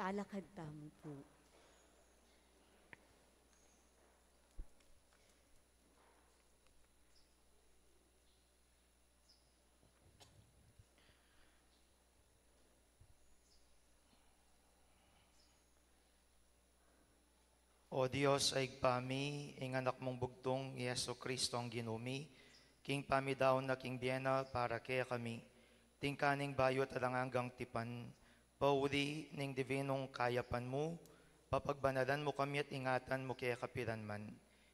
talakad tamo po. O Dios, ay pami, ing anak mong bugtong, Yeso Kristo ang ginumi, king pami daw na king biena para kaya kami, tingkaning bayot alangang tipan, pauli ning divinong kayapan mo, papagbanalan mo kami at ingatan mo kaya kapiran man,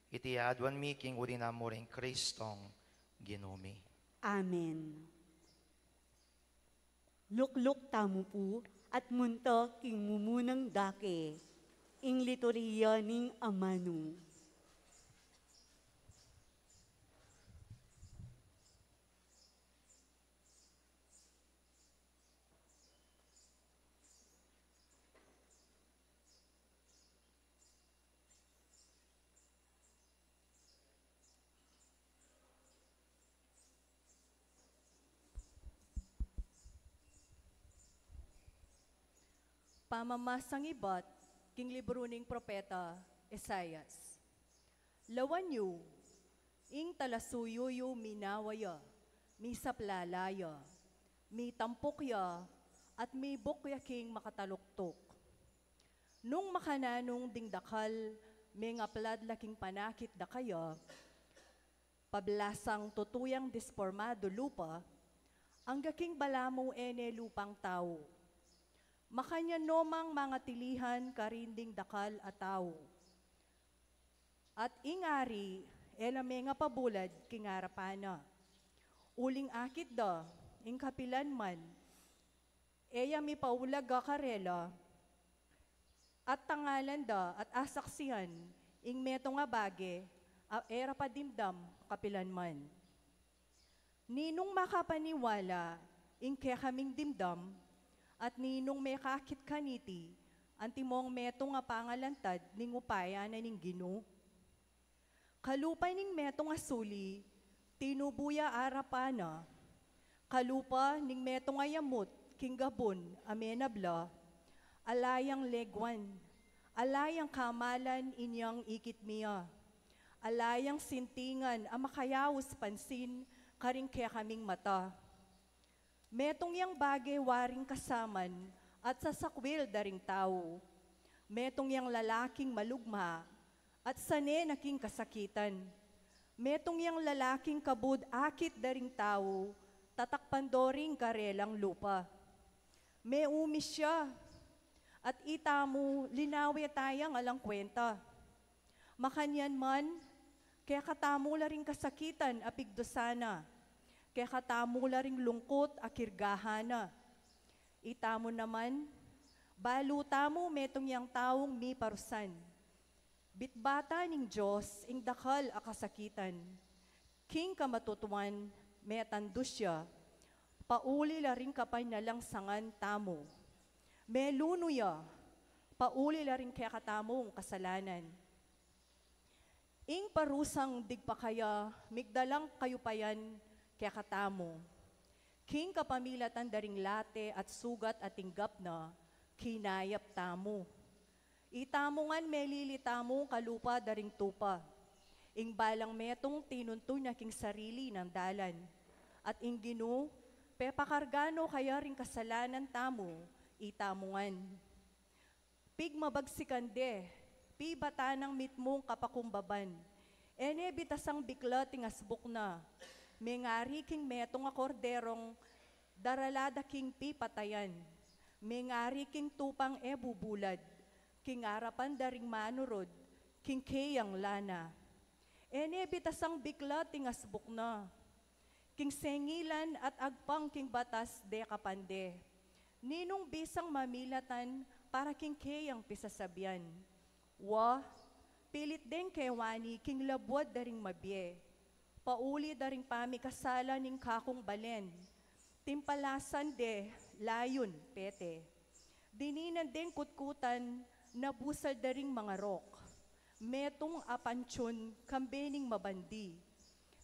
itiadwan mi king uli na mo ring Kristong ginumi. Amen. Lukluk tamo po at munta king mumunang dake, ing liturhiya ning amano. Pamamasang ibat, king libro ning propeta, Esayas. Lawanyo, ing talasuyuyo minawaya, mi saplalaya, mi tampokya, at mi bukya king makataluktok. Nung makananong dingdakal, may ngaplad laking panakit da kaya, pablasang tutuyang dispormado lupa, ang gaking balamo ene lupang tao. Makanya nomang mga tilihan karinding dakal at tao. At ingari, elame nga pabulad kingarapana. Uling akit da, ing kapilan man, eya mi paulag karela, at tangalan da at asaksihan, ing meto nga bage, era padimdam kapilan man. Ninong makapaniwala, ing kaya kaming dimdam, at ninong may kakit kaniti, antimong meto nga pangalantad ning upaya na ning Gino. Kalupay ning meto nga suli, tinubuya arapana, kalupa ning meto nga yamot, king gabon, amenabla, alayang legwan, alayang kamalan inyang ikit miya, alayang sintingan amakayawos pansin, karing kaya kaming mata. Metong yang bagay waring kasaman at sasakwil daring tao. Metong yang lalaking malugma at sane naking kasakitan. Metong yang lalaking kabud akit daring tao, tatakpandoring karelang lupa. May umis siya at itamo linawi tayang alang kwenta. Makanyan man, kaya katamo la ring kasakitan apigdosana. Kaya katamo la ring lungkot akirgahana. Itamo naman, balutamo metong yang taong mi parusan. Bitbata ning Diyos, ing dakal akasakitan. King kamatutuan, metandusya, pauli la ring kapay nalang sangan tamo. Melunuya, pauli la ring kaya katamong kasalanan. Ing parusang digpakaya, migdalang kayupayan, kaya katamo, king kapamilatan daring late at sugat at tinggap na, kinayap tamo. Itamongan melilitamo kalupa daring tupa, ing balang metong tinuntun na king sarili ng dalan, at ing Gino, pepakargano kaya ring kasalanan tamo, itamongan. Pig mabagsikande, pi batanang mitmong kapakumbaban, ene bitasang bikla tingasbuk na, may ngari king metong akorderong daralada king pipatayan. May ngari king tupang ebubulad, king arapan daring manurod, king kayang lana. Ene bitasang bikla tingasbuk na, king sengilan at agpang king batas de kapande. Ninong bisang mamilatan para king kayang pisasabyan. Wa, pilit den kewani king labwad daring mabye. Pauli daring pamikasala ning kakong balen, timpalasan de layon pete. Dininan den kutkutan, nabusal daring mga rok, metong apansyon kambening mabandi.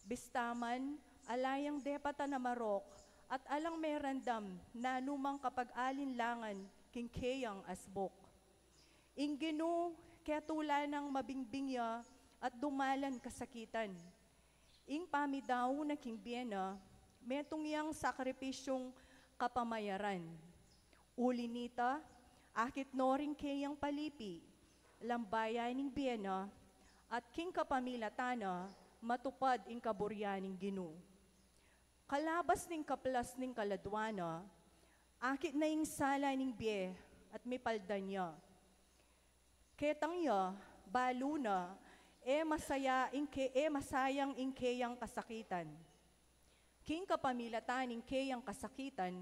Bistaman, alayang depata na marok, at alang may randam na numang kapag alinlangan king kayang asbok. Inginu kaya tula ng mabingbingya at dumalan kasakitan. Ing pamidaw na king biena, metong yang sakripisyong kapamayaran. Uli nita, akit noring kayang palipi, lambayan ning biena, at king kapamilatana, matupad ing kaburyaning Ginu. Kalabas ning kaplas ning kaladwana, akit na ing sala ning bie, at may paldan niya. Ketang niya, balo na, masayang ing kayang kasakitan. King kapamilatan ing kayang kasakitan,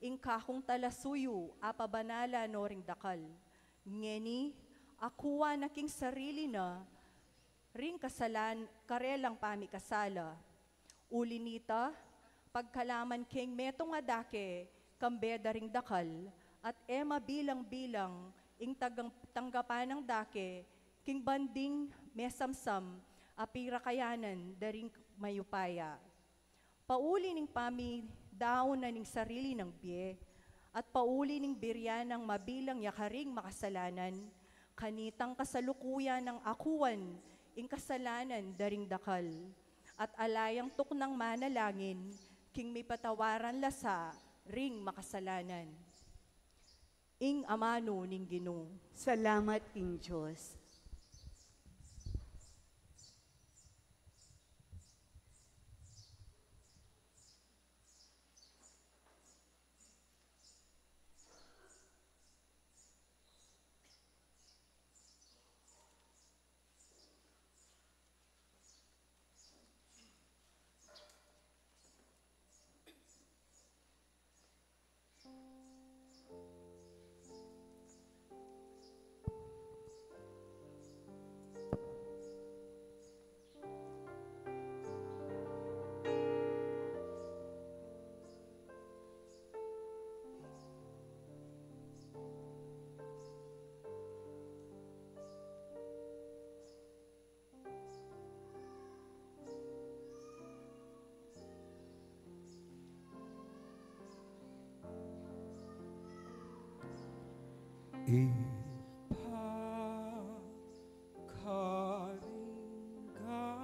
ing kahong talasuyo, apabanala no ring dakal. Ngeni, akuwa na king sarili na, ring kasalan, karelang pamikasala. Uli nita, pagkalaman king metong adake, kambeda ring dakal, at bilang-bilang, ing tanggapan ng dake, king banding mesamsam, apira kayanan, daring mayupaya. Pauli ning daon na ning sarili ng bie, at pauli ning biryan ng mabilang yakaring makasalanan, kanitang kasalukuyan ng akuan, ing kasalanan daring dakal, at alayang tuknang manalangin, king may patawaran lasa, ring makasalanan. Ing amano ning Ginoo. Salamat king Diyos.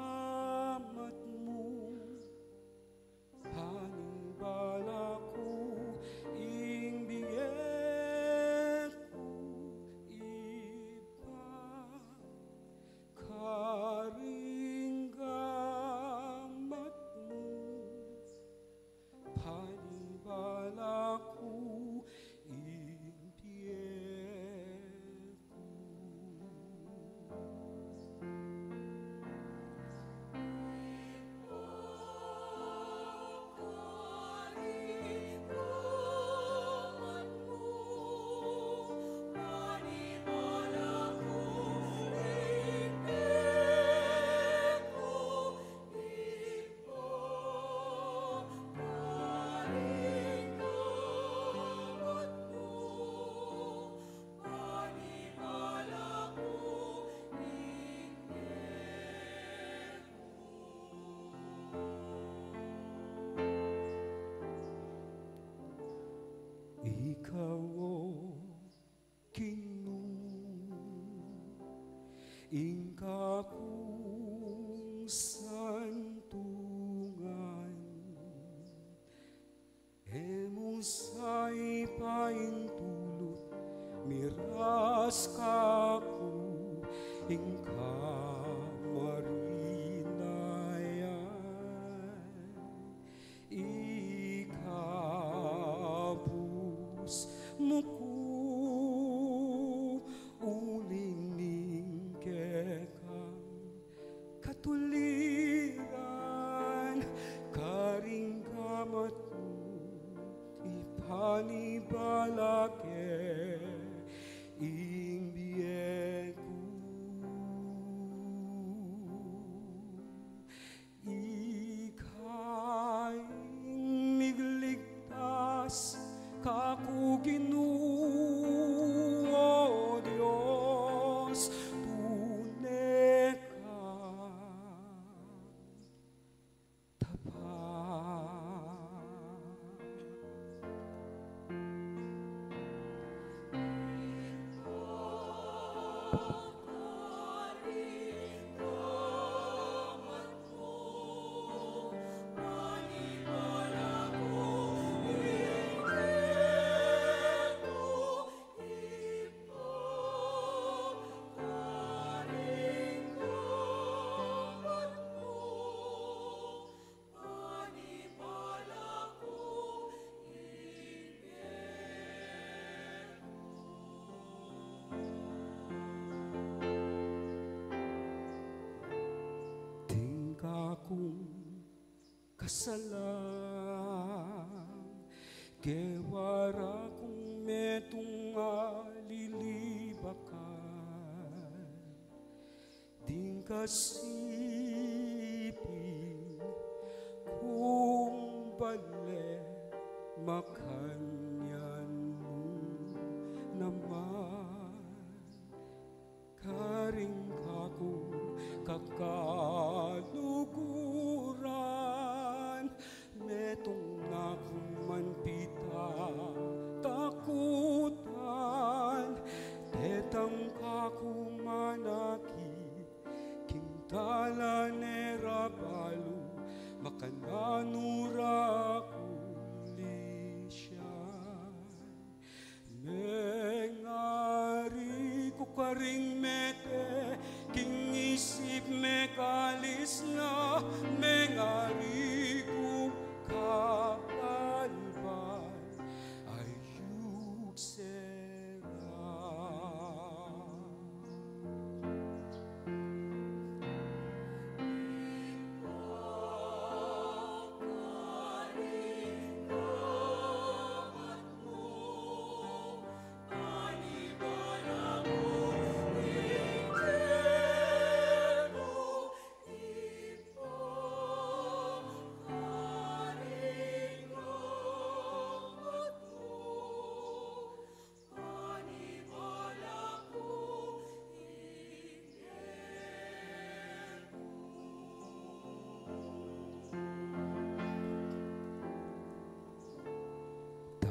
Ipagkaringgamat mo, hanimbala ko, ingbigay ko, ipagkaringgamat mo, hanimbala ko, ikaw o Ginoo, ingka kong santungan, emong sa ipaintulot, miras ka ko, ingka marinayan, muku uling kekang katuliran karinggamat mo ipanibalake ing bien Tingka kong kasalang, kewara kong metong alilibakan, ting kasipin kung bale makanyan mo naman, karing kako kakaluguran, netong nakumanpita takutan, tetang kakumanaki kintala nerabalu makananura kulisyan, mengari ko karing mete king isip mekalis na, mengari ko kakalban ayuk sera.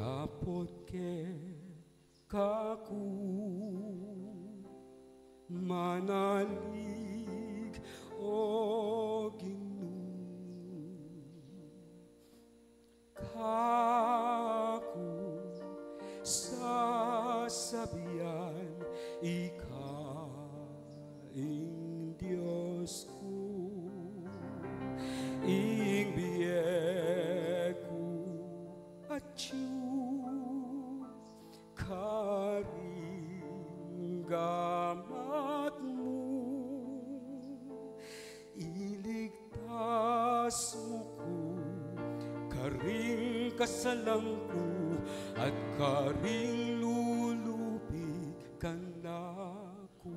Tapot ke kaku manalig o Ginoo, kaku sasabihan ikaing Diyos ko, ing biyeku at karing gamat mo, iligtas mo ko, karing kasalang ko, at karing lulupig ka na ko.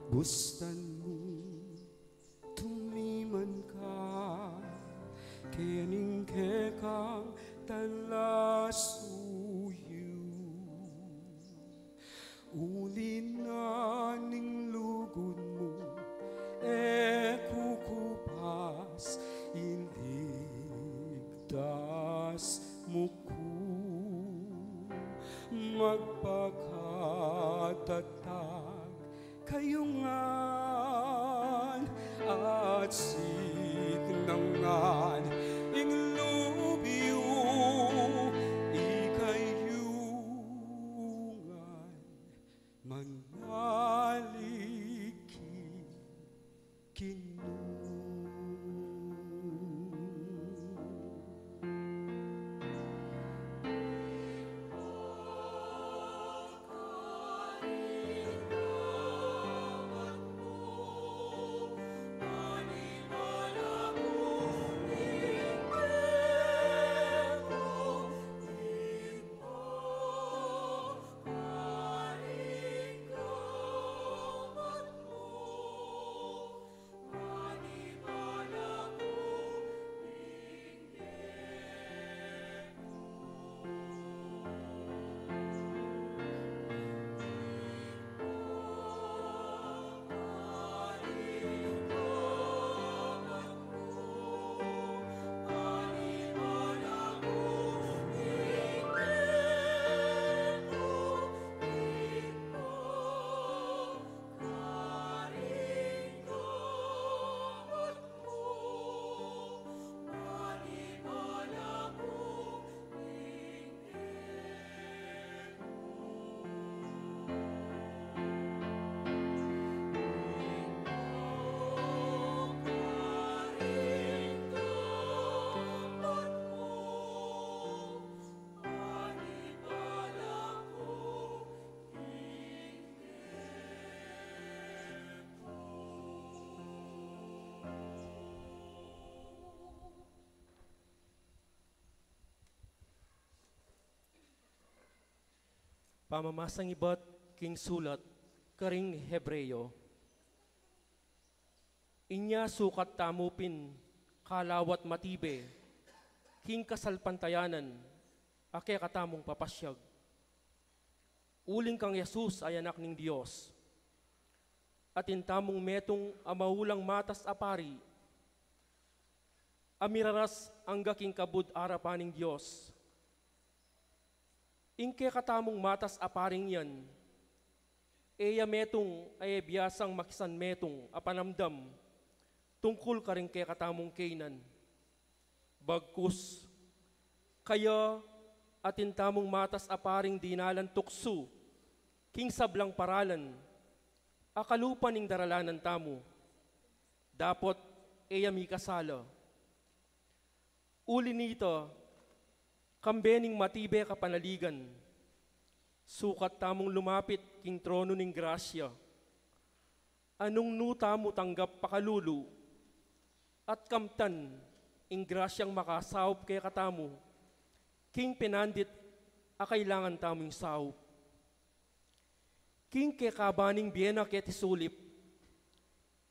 Bustan mo, tumiman ka, kening kekang talasuyo. Ulin na ning lugod mo, kukupas, iligtas mo ko, magpakatatag kayungan at signangan ing lubiyo ikayungan manaliki kinu. Pamamasang iba't king sulat, karing Hebreyo. Inya sukat tamupin, kalawat matibe, king kasalpantayanan, ake katamong papasyag. Uling kang Yesus ay anak ng Diyos, at intamong metong amaulang matas apari, amiraras ang gaking kabud arapaning Diyos. Ingke katamong matas aparing yan, eya metong ay biyasang makisan metong apanamdam, tungkol ka rin kay katamong kainan. Bagkus, kaya atin tamong matas aparing dinalan tukso, king sablang paralan, akalupan ning daralanan tamo, dapot eya mi kasala. Uli nito, kambening matibe kapanaligan, sukat tamong lumapit king trono ning grasya, anong nuta mo tanggap pakalulu, at kamtan ing grasyang makasawp kay katamo, king pinandit a kailangan tamong sawp. King kay kabaning biyena ket isulip,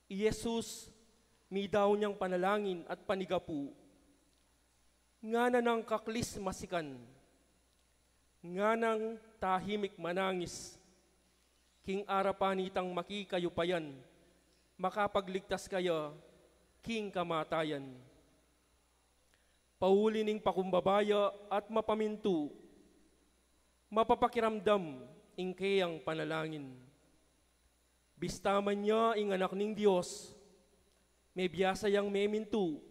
Yesus mi daw niyang panalangin at panigapu, nga na ng kaklis masikan, nga ng tahimik manangis, king arapanitang makikayupayan, makapagligtas kaya, king kamatayan. Pauli ning pakumbabaya at mapamintu, mapapakiramdam ing kayang panalangin. Bistaman niya ing anak ning Diyos, may biyasayang memintu,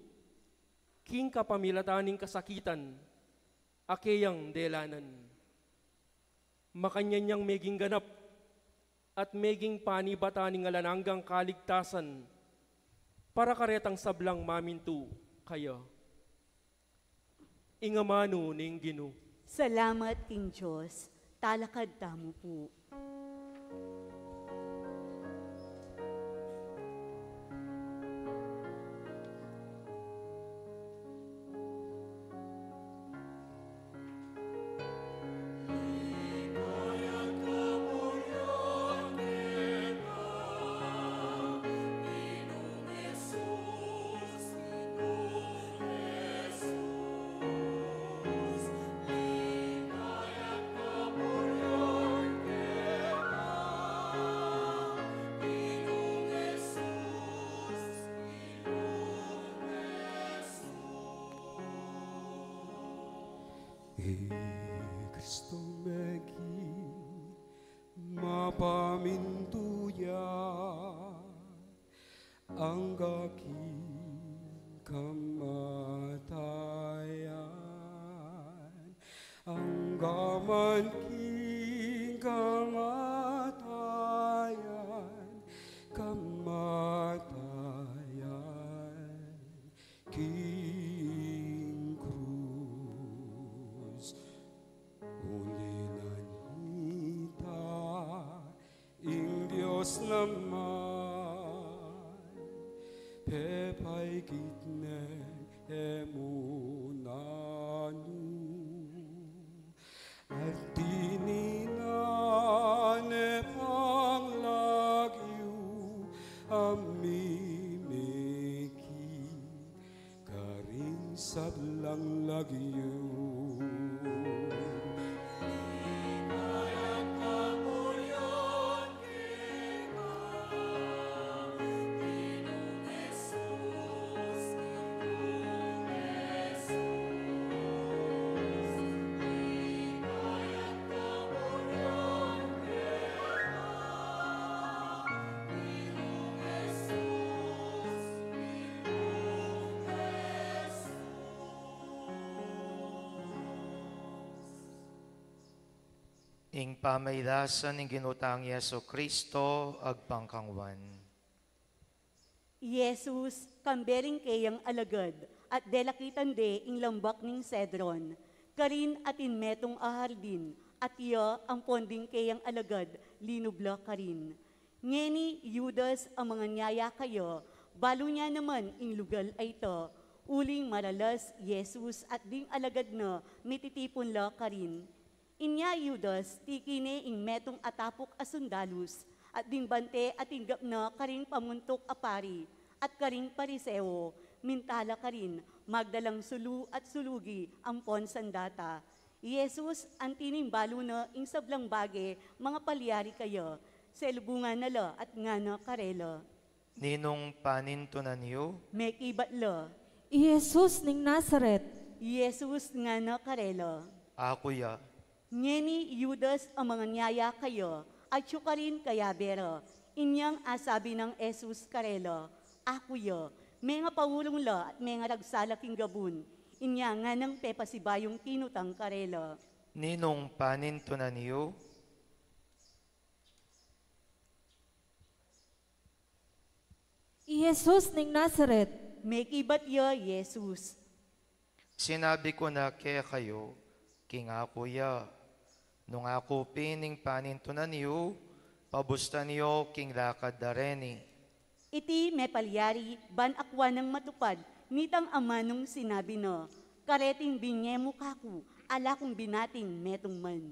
king kapamilataning kasakitan, akeyang delanan. Makanya niyang meging ganap at meging panibataning alananggang kaligtasan, para karetang sablang mamintu kaya. Ingamano ning Gino. Salamat, King Diyos. Talakad tamo po. Kristo meging mapamintuya ang gaking kamatayan, ang gaman king kamatayan, kamatayan, king cruz. Ulinan hita, ing Diyos naman, pepay kitnen emunanu, at dininane pang lagyu, amimiki, karing sablang lagyu. Ing pamaydasan ing ginutang Yeso Kristo, agpangkangwan. Jesus, kambering kayang alagad, at delakitan de ing lambak ning Cedron, karin atin metong ahardin, at iya ang ponding kayang alagad, linubla karin. Ngeni Judas ang mga nyaya kayo, balo niya naman ing lugal ay to, uling maralas Jesus at ding alagad na mititipon la karin. Inya Judas, tikine ing metong atapok asundalus, at dingbante at tinggap na karing pamuntok apari, at karing pariseo, mintala ka rin, magdalang sulu at sulugi, ampon sandata. Jesus, ang tinimbalo na ing sablang bage, mga palyari kayo, sa ilubungan nala at nga na karela. Ninong paninto na niyo, May kibatla, Jesus ning Nazaret, Jesus nga na karela. ako ya. Ngeni Judas ang mga nyaya kayo, at syukarin kaya bera. Inyang asabi ng Jesus karela, ako ya, may nga pawulong la at may nga ragsalaking gabun. Inya nga ng pepasibayong kinutang karela. Ninong paninto na niyo, Jesus ning Nazaret, May kibat ya, Jesus. sinabi ko na kaya kayo, king ako ya. Nung ako pining paninto na niyo, pabusta niyo king lakad dareni. Iti may palyari, ban akwa ng matupad, nitang ama nung sinabi no, kareting binyemo kaku, ala kong binating metong man.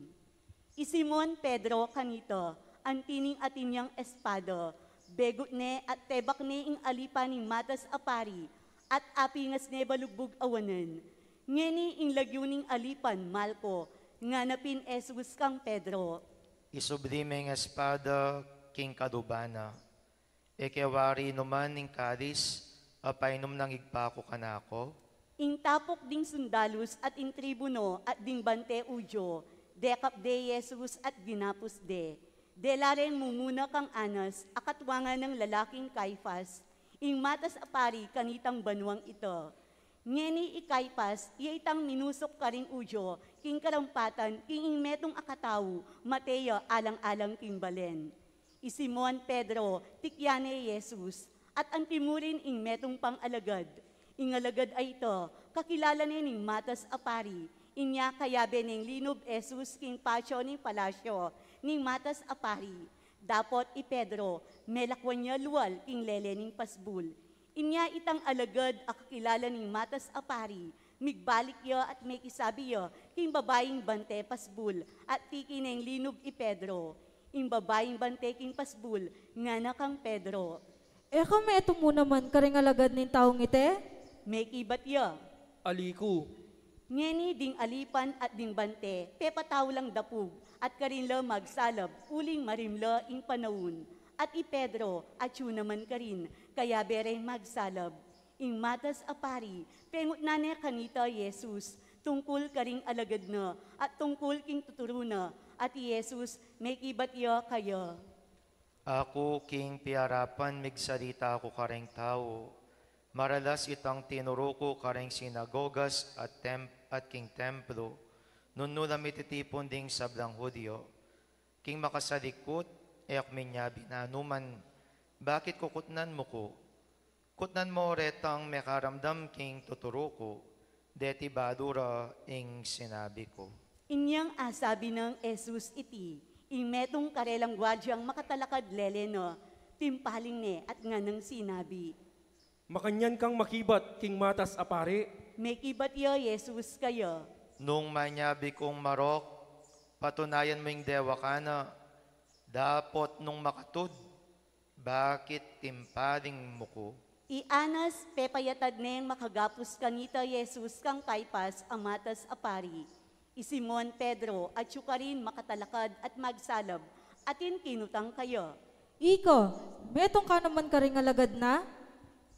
Isimon Pedro kanito, ang tining atinyang espado, begot ne at tebak ne ing alipa ni matas apari, at apingas ne balugbog awanan. Ngeni ing lagyuning alipan, Malko, nganapin Jesus kang Pedro. Isublimeng espada king kadubana. Ekewari numan ning kalis, apainom ng igpako kanako. Ing tapok ding sundalus at ing tribuno at ding bante udyo, dekap de Jesus at ginapos de. Delaren mumuna kang anas, akatwangan ng lalaking Kaifas, ing matas apari kanitang banwang ito. Ngeni ikaipas, iyaitang minusok karing udyo, king karampatan, king ing metong akataw, Mateo alang-alang king balen. Isimon Pedro, tikyane Jesus, at ang timurin ing metong pang-alagad. Ingalagad ay ito, kakilala ning matas apari, inya kayabe ning linob Jesus king pasyo ning palasyo, ning matas apari. Dapot i Pedro, melakwan niya luwal king lele ning pasbul. Inya itang alagad akakilala ning matas apari, migbalik yo at may kisabi yo, king babaeng bante pasbul, at tiki ning linob i Pedro. Ing babaeng bante king pasbul, nga na kang Pedro. eka meto mo naman karing alagad ning taong ite? May kibat yo. Aliku, Ngeni ding alipan at ding bante, pepataw lang dapug, at karinla magsalab, uling marimla ing panahon. At i Pedro, at yun naman karin, kaya bereng magsalab. Ing matas apari, pengut na ne kanita Jesus, tungkol karing alagad na, at tungkol king tuturo na, at Jesus, may kibat yo kayo. Ako king piarapan migsalita ako kareng tao. Maralas itang tinuro ko kareng sinagogas at king templo. Nunula mititipon ding sablang Hudyo. King makasalikot, eak minyabi na numan, bakit kukutnan mo ko? Kutnan mo retang mekaramdam king tuturo ko, deti badura ing sinabi ko. Inyang asabi ng Jesus iti, ing metong karelang gwadyang makatalakad leleno, timpaling ne at nga nang sinabi. makanyan kang makibat king matas apare. May kibat yo, Jesus kayo. Nung manyabi kong marok, patunayan mo yung dewa ka na, dapot nung makatud, bakit timpaling mo ko? Ianas pepayatad neng makagapos kanita Jesus kang Kaipas amatas apari. Isimon Pedro at syukarin makatalakad at magsalab, atin kinutang kayo. Iko, metong ka naman karing alagad na?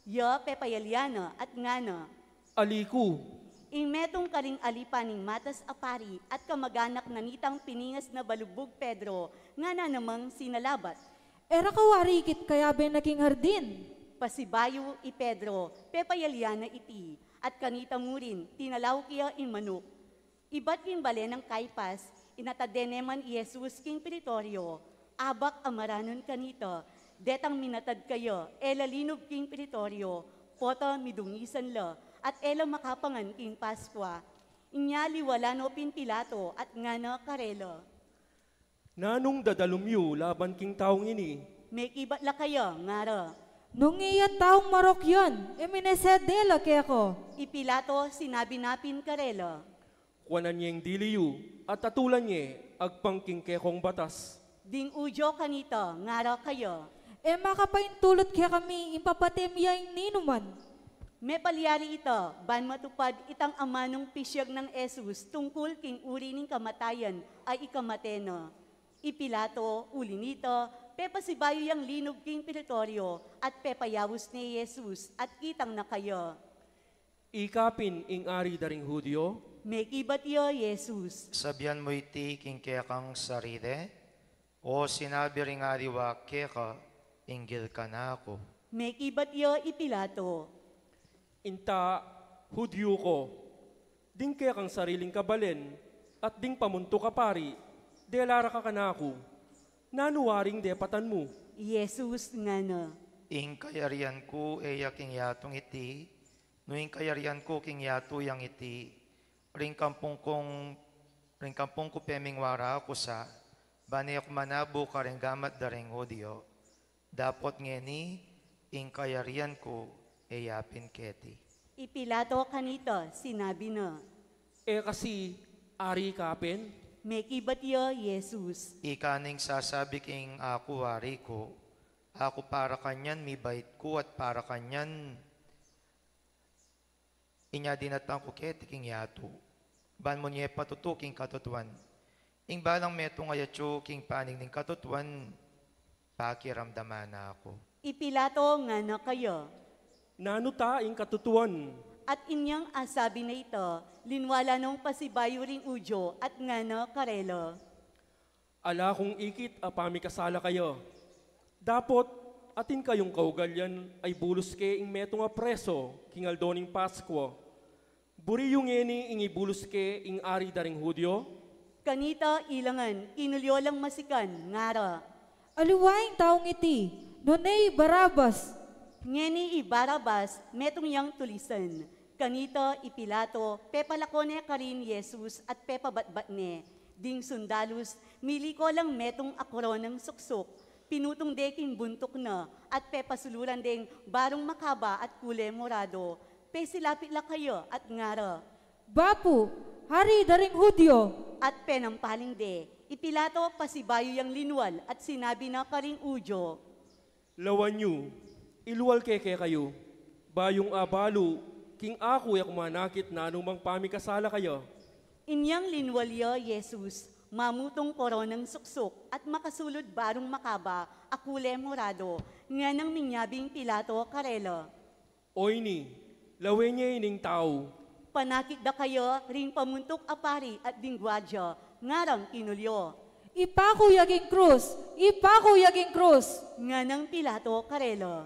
Ya pepayalyana at ngana. Aliku, Ing metong karing alipaning matas apari at kamaganak na nitang piningas na balubog Pedro, nga na namang sinalabat. Era kawarikit kaya ben naging hardin. Pasibayo i Pedro, pepayalyana iti, at kanita murin, tinalaw kiya in manok. Iba't king bale ng Kaipas, inatadeneman Jesus king Pretorio, abak amaranon kanito, detang minatad kayo, elalinob king Pretorio, pota midungisan la, at ela makapangan king Paskwa. Inyali wala no pin Pilato at nga na karelo. nanong dadalumyo laban king taong ini. May kibat la kayo, ngara. Nung iyan taong marok yun, eminesedela kaya ko. I Pilato sinabi napin karelo. Kuwanan niya yung diliyu at tatulan niya agpangking kekong batas. Ding ujo kanito, ngara kayo. E makapaintulot kaya kami impapatim yung ninuman. May palyari ito, ban matupad itang amanong pisyag ng Esus tungkol king uri ning kamatayan ay ikamateno. Ipilato, uli nito, pepasibayo yang linog king teritoryo at pepayawos ni Jesus at kitang na kayo. Ikapin ing ari daring Hudyo, May kibat yo, Jesus. Sabihan mo iti king kekang sarili, o sinabi ring ariwa keka, inggil ka na ako. May kibat yo, Ipilato. inta Hudyo ko, ding kaya kang sariling kabalen, at ding pamunto ka pari, delara ka kanako, nanuwaring depatan mo. Jesus nga na. Ing kayarian ko eya king yatong iti, no ing kayarian ko king yato yang iti, ring kampong ko peming wara ako sa, banayok manabo ka ring gamat daring Hudyo, dapot ngeni, ing kayarian ko eyapin keti. Ipilato kanito, sinabi na. Kasi, ari kapin, May kibat yo, Jesus. Ikaning sasabi king ako wari ko, ako para kanyan mi bait ko at para kanyan inya dinatang ko keti king yato. Ban mo niya patutuking katutuan. Ing balang meto nga yatyo king paning ning katutuan, pakiramdaman na ako. Ipilato nga na kayo. nanuta ing katutuan, At inyang asabi na ito, linwala nung pasibayo ring udyo at nga na karelo. ala kung ikit apami kasala kayo. Dapot, atin kayong kaugalyan ay bulos ke ing meto nga preso, kingaldoning Pasko. Buri yung eni ing ibulos ke ing ari daring Hudyo, Kanita ilangan, inulyo lang masikan, ngara. Aliwaing taong iti, nunay Barabas. Ngeni ibarabas, metong yang tulisan. Kanita Ipilato, pepalakone karin Jesus at pepabatbat ne. Ding sundalus, mili ko lang metong akoro ng suksok. Pinutong deking buntok na at pepasuluran ding barong makaba at kule morado. Pesilapit la kayo at ngara. Bapu, hari daring Hudyo. At penampaling de, Ipilato pasibayo yang linwal at sinabi na karing udyo. lawan nyo, iluwal keke kayo. Bayong abalo, king ako yak manakit na anumang pamikasala kayo. Inyang linwalyo, Jesus, mamutong koronang suksok at makasulod barong makaba, akule morado, nga ng minyabing Pilato karelo. Oy ni, lawen niya ining tao. Panakit da kayo, ring pamuntok apari at dingwadyo, ngarang kinulyo. Ipako yaging krus, ipako yaging krus. Nga ng Pilato karelo.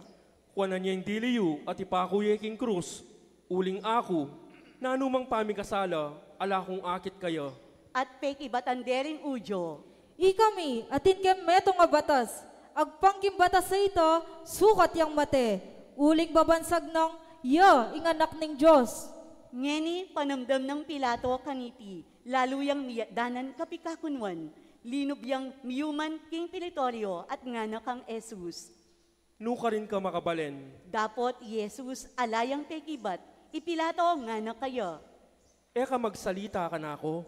Kuwanan niya yung diliyu at ipakuya king krus. Uling ako, na anumang pamikasala, ala kung akit kayo. At pekibatan dering udyo. Ikami, atin kem metong nga batas. Agpangkim batas sa ito, sukat yang mate. Uling babansag ng, inganak ning Diyos. Ngeni panamdam ng Pilato kaniti, lalo yang miyadanan kapikakunwan, linob yang miyuman king teritoryo at nga na kang Jesus. Nuka rin ka makabalen. Dapot Jesus alayang pekibat, Ipilato nga na kayo. Eka magsalita ka na ako.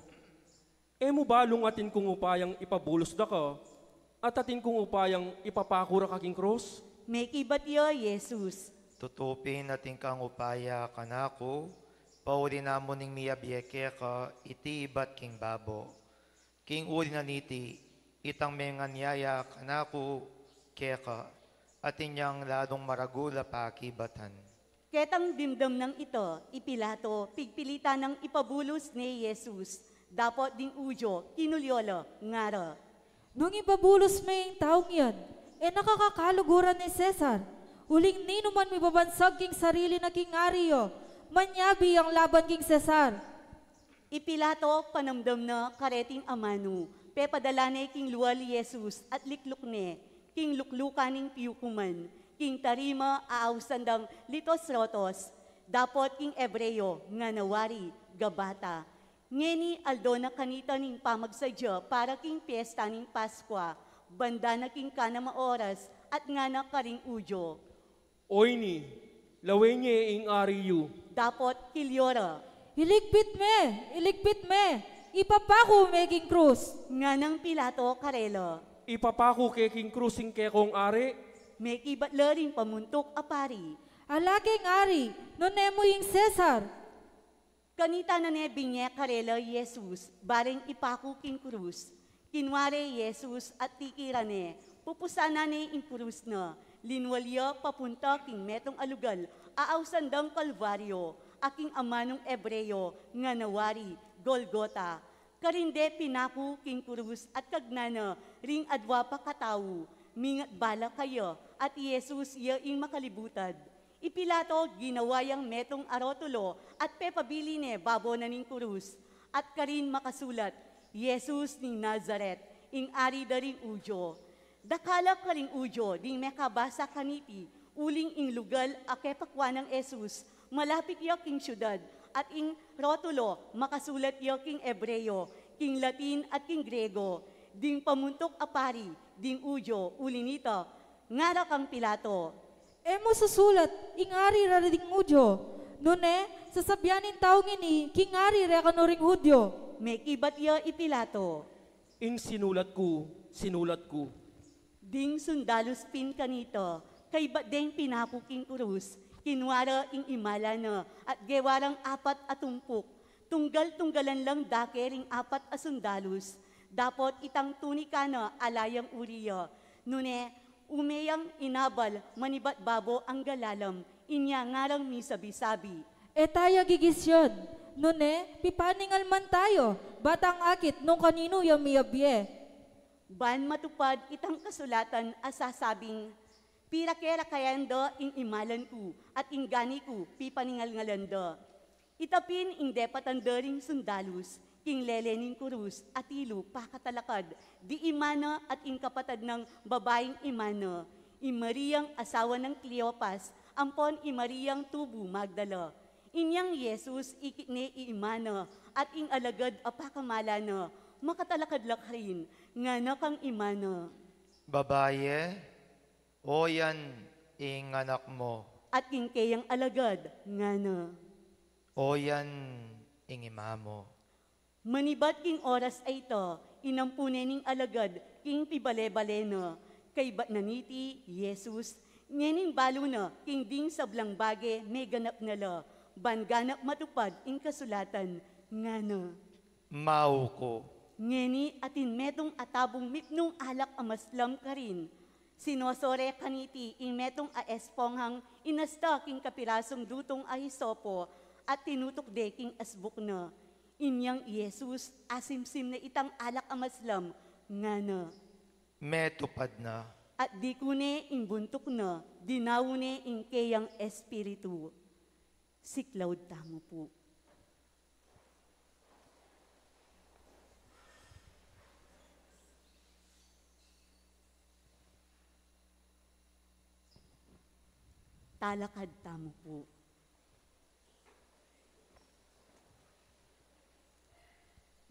E mo balong atin kung upayang ipabulos da ka, at atin kung upayang ipapakura kaking cross? May kibat yo, Jesus. Tutupin natin kang upaya kanako, pauli namo ning miyabyeke ka, iti ibat king babo. King uli na niti, itang menganyaya kanako, keka, atin yang ladong maragula pakibatan. Ketang dimdam ng ito, Ipilato, pigpilita ng ipabulos ni Jesus. Dapot ding udyo, kinulyolo, ngara. Nung ipabulos may taong yan, nakakakaluguran ni Cesar. Uling nino man may babansag king sarili na king Aryo, manyabi ang laban king Cesar. Ipilato, panamdam na kareting amanu, pepadala ni king luwal Jesus at likluk ne, king luklukaning piyukuman, king tarima aawsandang litos rotos, dapot king Ebreo, nga nawari, gabata. Ngeni aldo na kanita ning pamagsadyo para king piyesta ning Paskwa, banda na king kanama oras at nga na karing udyo. Oy ni, lawen niya ing ariyu. Dapot kilyora. Iligpit me, ipapako me king krus. Nga ng Pilato karelo, Ipapako ke king krusing ke kong ari, may kibatla rin pamuntok apari. Alaking ari, no nemo yung Cesar. Kanita na ne binye karelo Jesus, bareng ipako king krus. Kinware Jesus at tikirane, pupusana ne ing krus na, linwalya papunta king metong alugal, aawsandang kalvaryo, aking amanong Ebreyo, nga nawari, Golgota. Karinde pinaku king krus at kagnana, ring adwa pa katawu, mingat bala kayo, at Jesus iya ing makalibutad. Ipilato ginawayang metong arotulo at pepabili ne babo na ning krus. At karin makasulat, Jesus ni Nazaret, ing ari daring udyo. Dakala karing udyo, ding mekabasa kaniti, uling ing lugal akepakwa ng Jesus, malapit yo king syudad, at ing rotulo, makasulat yo king Ebreyo, king Latin at king Grego, ding pamuntok apari, ding udyo, ulinito, ngara kang Pilato. Emo susulat, ingari raring udyo. Nune, sasabyanin taong ini, kingari rekanoring hudyo. May kibat yo ipilato. ing sinulat ko. Ding sundalos pin kanito, kay deng pinapuking kurus, kinwara ing imala na, at gewarang apat atumpuk, tunggal-tunggalan lang dakering apat asundalos, dapot itang tunika na alayang uriya, nune, umeyang inabal, manibat babo ang galalam, inya ngarang misabi-sabi. Etaya gigisyon. Nune, pipaningal man tayo. Batang akit nung kanino yung miyabye. Ban matupad itang kasulatan asasabing, pirakera kayando ing imalan ko at ing gani ko pipaningal-ngalanda. Itapin ing depatandering sundalus, king lelening kurus at ilo pakatalakad, di imana at ing kapatad ng babaeng imana, imariyang asawa ng Cleopas, ampon imariyang tubo Magdala. Inyang Jesus ikitne iimana at ing alagad apakamala na, makatalakadlak rin, nga na kang imana. Babaye, o yan ing anak mo, At ing kayang alagad, nga na. o yan ing ima mo. Manibat king oras ay ito, inampunen ning alagad, king pibale-bale na, kay batnaniti, Jesus, ngening balo na, king ding sablang bage, may ganap na la, ban ganap matupad, ing kasulatan, nga na. Mau ko, Ngeni atin metong atabong mipnong alak amaslam ka rin. Sinosore kaniti ing metong aesponghang inasta king kapirasong dutong ahisopo at tinutok de king asbuk na. Inyang Jesus asimsim na itang alak amaslam nga na. metupad na. At di kune ing buntok na, dinawune ing kayang espiritu. Siklaud tamo po. Talakad tamo po.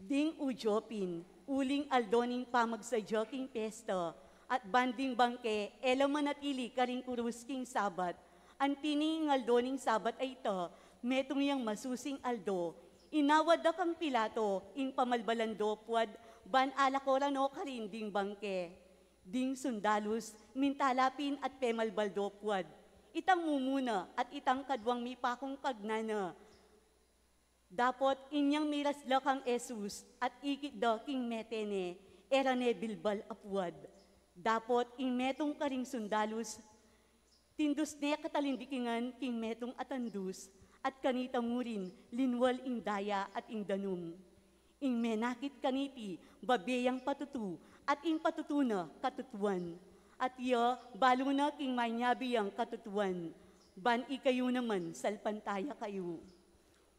Ding ujopin, uling aldoning pamagsadyoking pesto, at banding bangke, ela manatili karing kurusking sabat. Ang tining aldoning sabat ay ito, metong yang masusing aldo. Inawad da kang Pilato, ing pamalbalando puad, ban alakorano karinding bangke. Ding sundalus, mintalapin at pemalbaldo puad. Itang mumuna at itang kadwang mipakong kagnana. Dapot inyang mirasla kang Jesus at ikit da king metene, erane bilbal apuad. Dapot ing metong karing sundalus, tindus ne katalindikingan king metong atandus, at kanita murin linwal ing daya at ing danum. Ing menakit kaniti, babeyang patutu, at ing patutuna katutuan. At iya, balo na king manyabiyang katutuan, ban ikayo naman salpantaya kayo.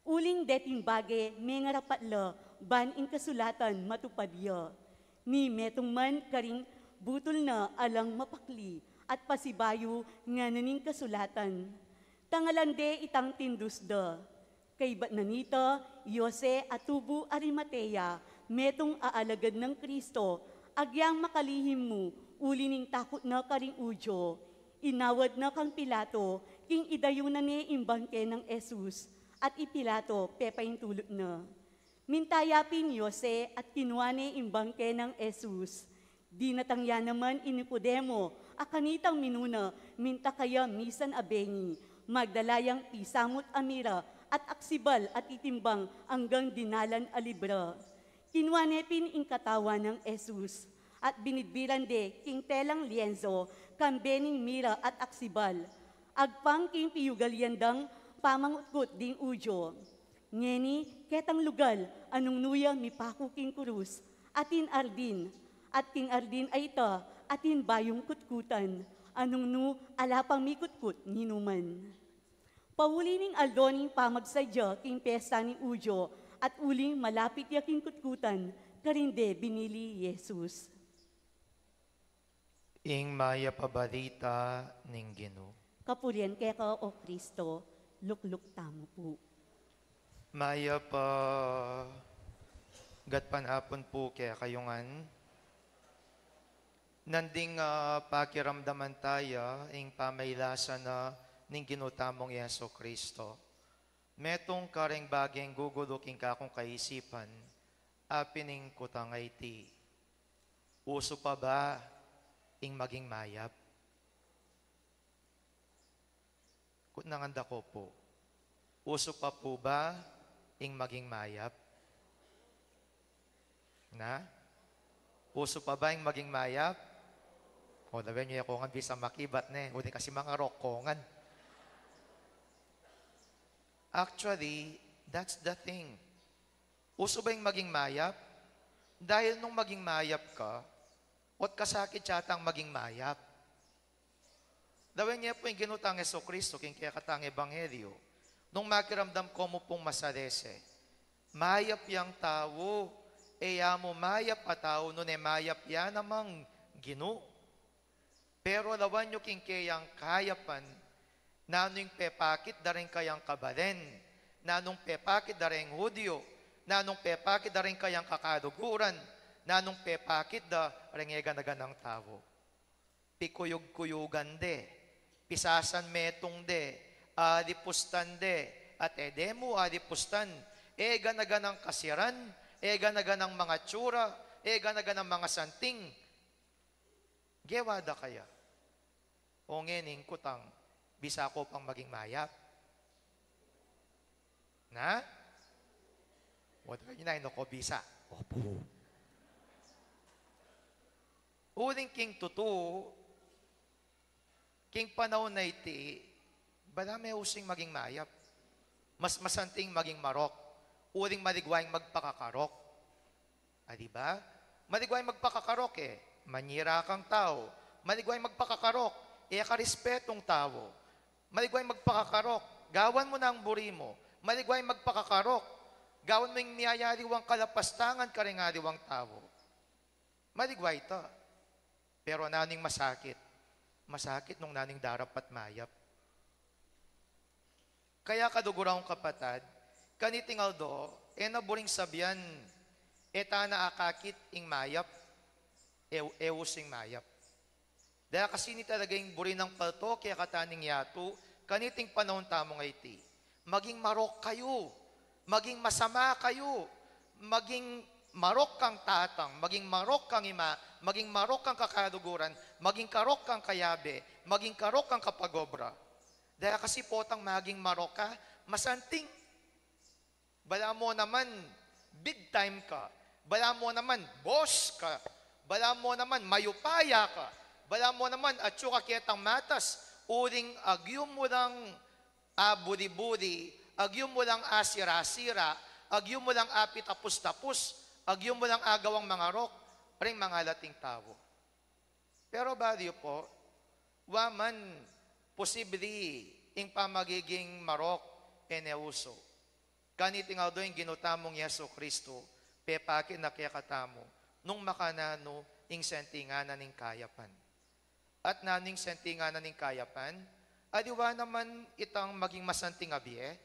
Uling deting bage, may ngarapatla, ban ing kasulatan matupadya. Ni metong man karing butol na alang mapakli, at pasibayo nga naning kasulatan. Tangalande itang tindusda, kay batnanita, Yose at Tubo Arimatea, metong aalagad ng Kristo, agyang makalihim mo, ulining takot na karing udyo, inawad na kang Pilato, king idayunan ni imbangke ng Jesus, at ipilato pepain tulot na. Mintayapin Yose at kinuane imbangke ng Jesus. Di natangya naman inipudemo, akanitang minuna, minta kaya misan abengi, magdalayang pisamot amira, at aksibal at itimbang hanggang dinalan alibra. Kinuanepin ing katawan ng Jesus, at binidbiran de king telang lienzo, kambening mira at aksibal, agpang king piyugaliandang pamangutkot ding udyo. Ngeni, ketang lugal, anong nuya mipaku king kurus, atin ardin, at king ardin ay ita, atin bayong kutkutan, anong nu alapang mikutkut ninuman. Paulining aldoning pamagsadya king pesta ni Udyo, at uling malapit ya king kutkutan, karinde binili Jesus. Ing maya pabalita ning Ginoo. Kapurian kaya ka o Kristo, lukluk tamo po. Maya pa gatpanapon po kaya kayungan. Nanding pakiramdaman tayo ing pamaylasa na ning ginutamong Yeso Kristo. Metong kareng bageng guguluking kakong kaisipan, apining kutangay ti. Uso pa ba ing maging mayap? Kung nanganda ko po, uso pa po ba ing maging mayap? Na? Uso pa ba ing maging mayap? O, labi niyo yung kongan bisa makibat na eh. O, di kasi mga rokongan. Actually, that's the thing. Uso ba yung maging mayap? Dahil nung maging mayap ka, ot kasakit yata ang maging mayap. Dawin niya po yung ginutang Yeso Kristo, king kaya katang Ebanghelyo. Nung makiramdam ko mo pong masalese, mayap yang tao, mo mayap a tao, nun mayap yan namang Ginoo. Pero lawan nyo king kayang kayapan, nanong pepakit daring kayang kabalen, nanong pepakit daring Hudyo, nanong pepakit daring kayang kakaduguran, nanong pepakit da rengega ng tao. Pikuyog-kuyugan de, pisasan metong de, adipustan de, at edemo adipustan, ganaga ng kasiran, ganaga ng mga tsura, ganaga ng mga santing. Gewada kaya. O ngening kutang, bisa ko pang maging mayap. Na? What are you na ko bisa? Opo. Uling king tutu, king panahon na iti, bala may using maging mayap. Mas masanting maging marok. Uling maligwayang magpakakarok. Diba? Maligwayang magpakakarok eh. Manyira kang tao. Maligwayang magpakakarok. Karespetong tao. Maligwayang magpakakarok. Gawan mo na ang buri mo. Maligwayang magpakakarok. Gawan mo yung niyayariwang kalapastangan ka rin ariwang tao. Maligway ito. Pero naning masakit. Masakit nung naning darap at mayap. Kaya kadugurang kapatad, kanitingal do, naburing sabyan, eta na akakit ing mayap, ewusing mayap. Dahil kasi ni talaga yung buri ng palto, kaya kataning yato, kaniting panahon tamong iti. Maging marok kayo, maging masama kayo, maging marok kang tatang, maging marok kang ima, maging marok kang kakaduguran, maging karok kang kayabe, maging karok kang kapagobra. Dahil kasi potang maging marok ka, masanting. Bala mo naman, big time ka. Bala mo naman, boss ka. Bala mo naman, mayupaya ka. Bala mo naman, at syuka kitang matas, uling agyum mo lang budi-budi, agyum mo lang asira-sira, agyum mo lang apit-tapos-tapos, agyum mo lang agawang mga rok, ring mga lating tao. Pero baliw po, waman posibli ing pamagiging marok eneuso. Kanitingaw do yung ginutamong Yeso Kristo, pepakin na kaya katamo, nung makanano ing sentinganan ning kayapan. At naning sentinganan ning kayapan, adiwa naman itang maging masanting abie,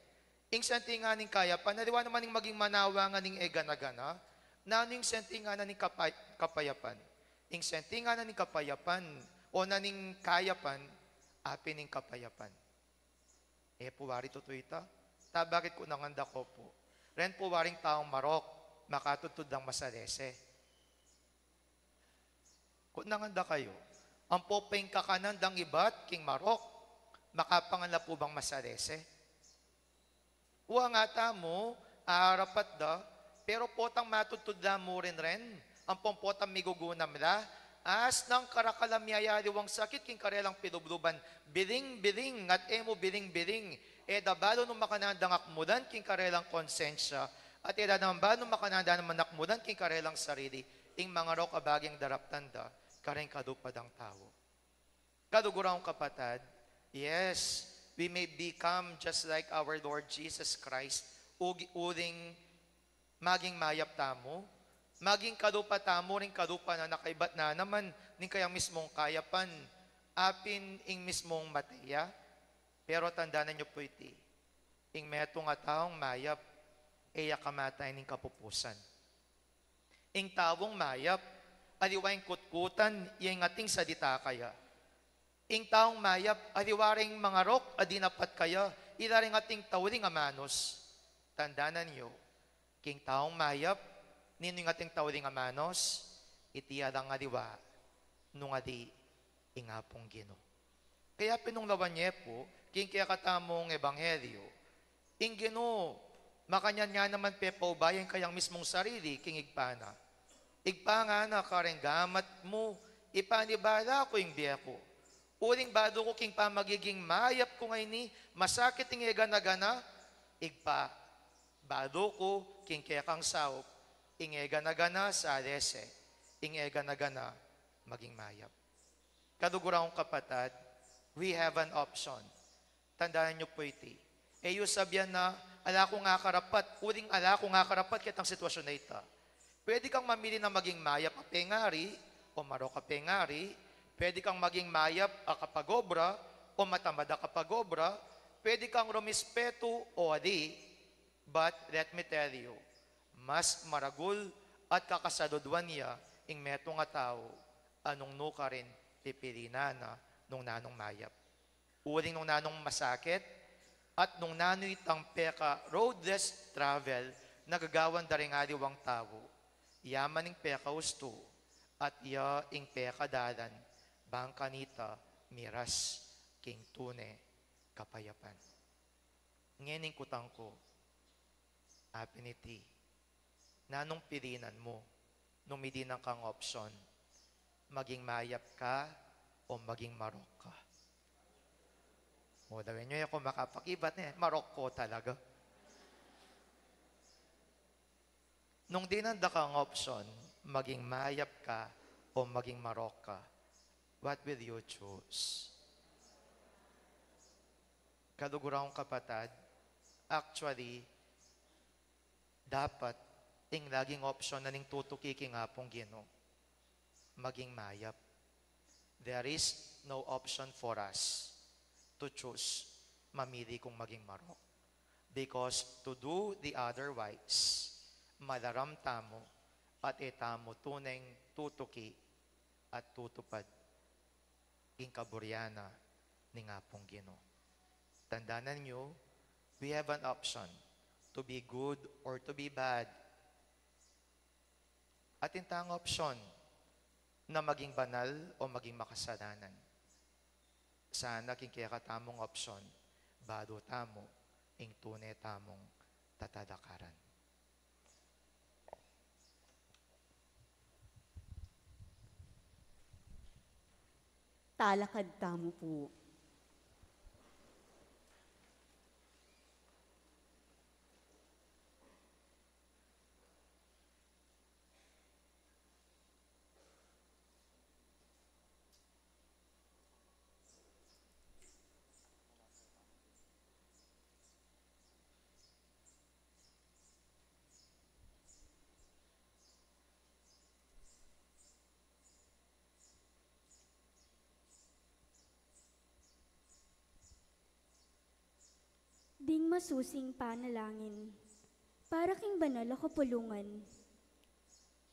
ing sentinganan ning kayapan, adiwa naman ing maging manawangan ning eganagana, naning sentinganan ning kapayapan. Ing sentinganan ning kapayapan, o naning kayapan, api ning kapayapan. Puwari totoo ita, Bakit ko nanganda ko po? Ren po waring taong marok, makatutod ng masalese. Kung nanganda kayo, ang popeng kakanan ng ibat, king marok, makapanganla po bang masalese? Uwa nga tamo, aarapat da, pero potang matutudla mo rin, ang pompotang migugunam la, as ng karakalamyayariwang sakit, king karelang pinubluban, biling-biling, at emo biling-biling, dabalo nung makanandang akmudan, king karelang konsensya, at naman nung makananda naman akmudan, king karelang sarili, ing mga rok abaging daraptanda, kareng kadupad ang tao. Kadugurang kapatad, yes, we may become just like our Lord Jesus Christ, uling maging mayap tamo, maging kadupa tamo, ring kadupa na nakaibat na naman, ning kayang mismong kayapan, apin ing mismong mateya, pero tandaan nyo po iti, ing metong nga taong mayap, kamatay ning kapupusan. Ing tawong mayap, aliwaing kutkutan, iyang ating sadita kaya. Ing taong mayap, aliwaring mga rok, adinapat kaya, ilaring ating tawling amanos. Tandaan nyo, king taong mayap, nino yung ating tawling amanos, iti alang aliwa, nung adi, ingapong Gino. Kaya pinunglawan niya po, king kaya katamong ebanghelyo, ing Gino, makanyan nga naman pepaubayan kayang mismong sarili, king igpana. Igpa nga na karenggamat mo, ipanibala ko yung biya ko. Uling bado ko king pamagiging mayap ko ngay ni, masakit ing eganagana, igpa, bado ko king kaya kang saop, ing eganagana sa alese, ing eganagana maging mayap. Kadugurang kapatad, we have an option. Tandaan nyo po iti. Eyo sabyan na, ala ko nga karapat, uling ala ko nga karapat kitang sitwasyon na ita. Pwede kang mamili na maging mayap a pengari o marok a pengari. Pwede kang maging mayap a kapagobra o matamad a kapagobra. Pwede kang rumispeto o adi. But let me tell you, mas maragul at kakasadodwan niya ing meto nga tao anong nuka rin pipilina na nung nanong mayap. Uling nung nanong masakit at nung nanoy tang peka roadless travel nagagawan daring aliwang tao. Yaman ing peka usto at iya ing peka dalan bang kanita miras king tune kapayapan. Ngening kutang ko, apiniti, nanong pilinan mo, nung midinang kang option, maging mayap ka o maging marok ka. O, dawin nyo ako makapakibat niya, marok ko talaga. Nung dinanda kang option, maging mayap ka o maging marok ka, what will you choose? Kadugurang kapatad, actually, dapat ing laging option na ning tutukiking apong Gino, maging mayap. There is no option for us to choose, mamili kung maging marok. Because to do the otherwise, malaram tamo at itamo tuneng tutuki at tutupad ing kaburyana ni ngapong Gino. Tandaanan nyo, we have an option to be good or to be bad. At intang option na maging banal o maging makasalanan. Sana king kaya katamong option, bado tamo, ing tunay tamong tatadakaran. Talakad tamo po. Ding masusing panalangin, para king banal a kapulungan.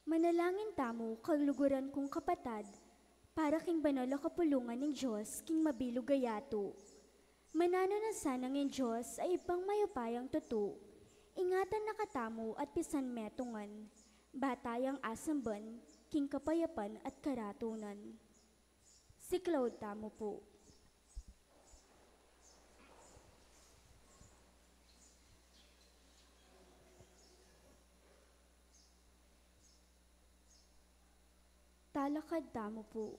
Manalangin tamo, kagluguran kong kapatad, para king banal a kapulungan ng Diyos, king mabilog gayato. Manano na sanang ng Diyos ay ipang mayupayang tutu, ingatan nakatamu at pisan metungan, batayang asamban, king kapayapan at karatunan. Si Claude Tamo po. Talakad Tamo po.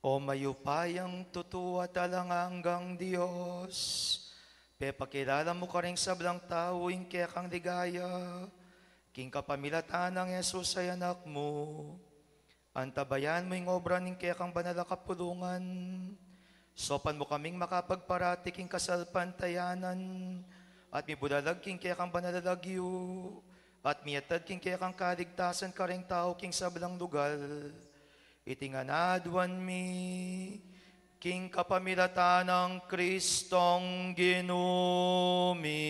O mayupayang tutuwa talanganggang Diyos, pepakilala mo ka rin sablang tao, kaya kang ligaya, king kapamilatan ng Yesus ay anak mo, antabayan mo yung obra ng kaya kang banal na kapulungan, sopan mo kaming makapagparati king kasalpantayanan, at mibulalag king kaya kang banal na lagyo, at miyatad king kaya kang kaligtasan ka rin tao king sablang lugar, itinganadwan mi, king kapamilatan ng Kristong ginumi.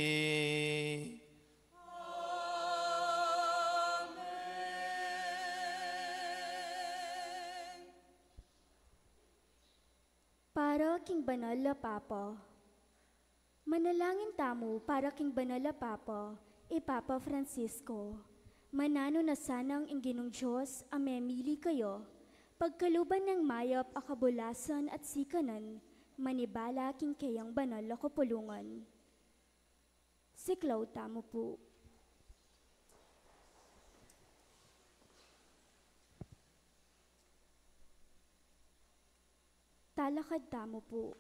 Para king banal na Papa, manalangin tamo para king banal na Papa, Papa Francisco, manano na sanang inginong Diyos ang memili kayo, pagkaluban ng mayap akabulasan at sikanan, manibala king kayang banal na kapulungan. Si Claude Tamo po. Talakad Tamo po.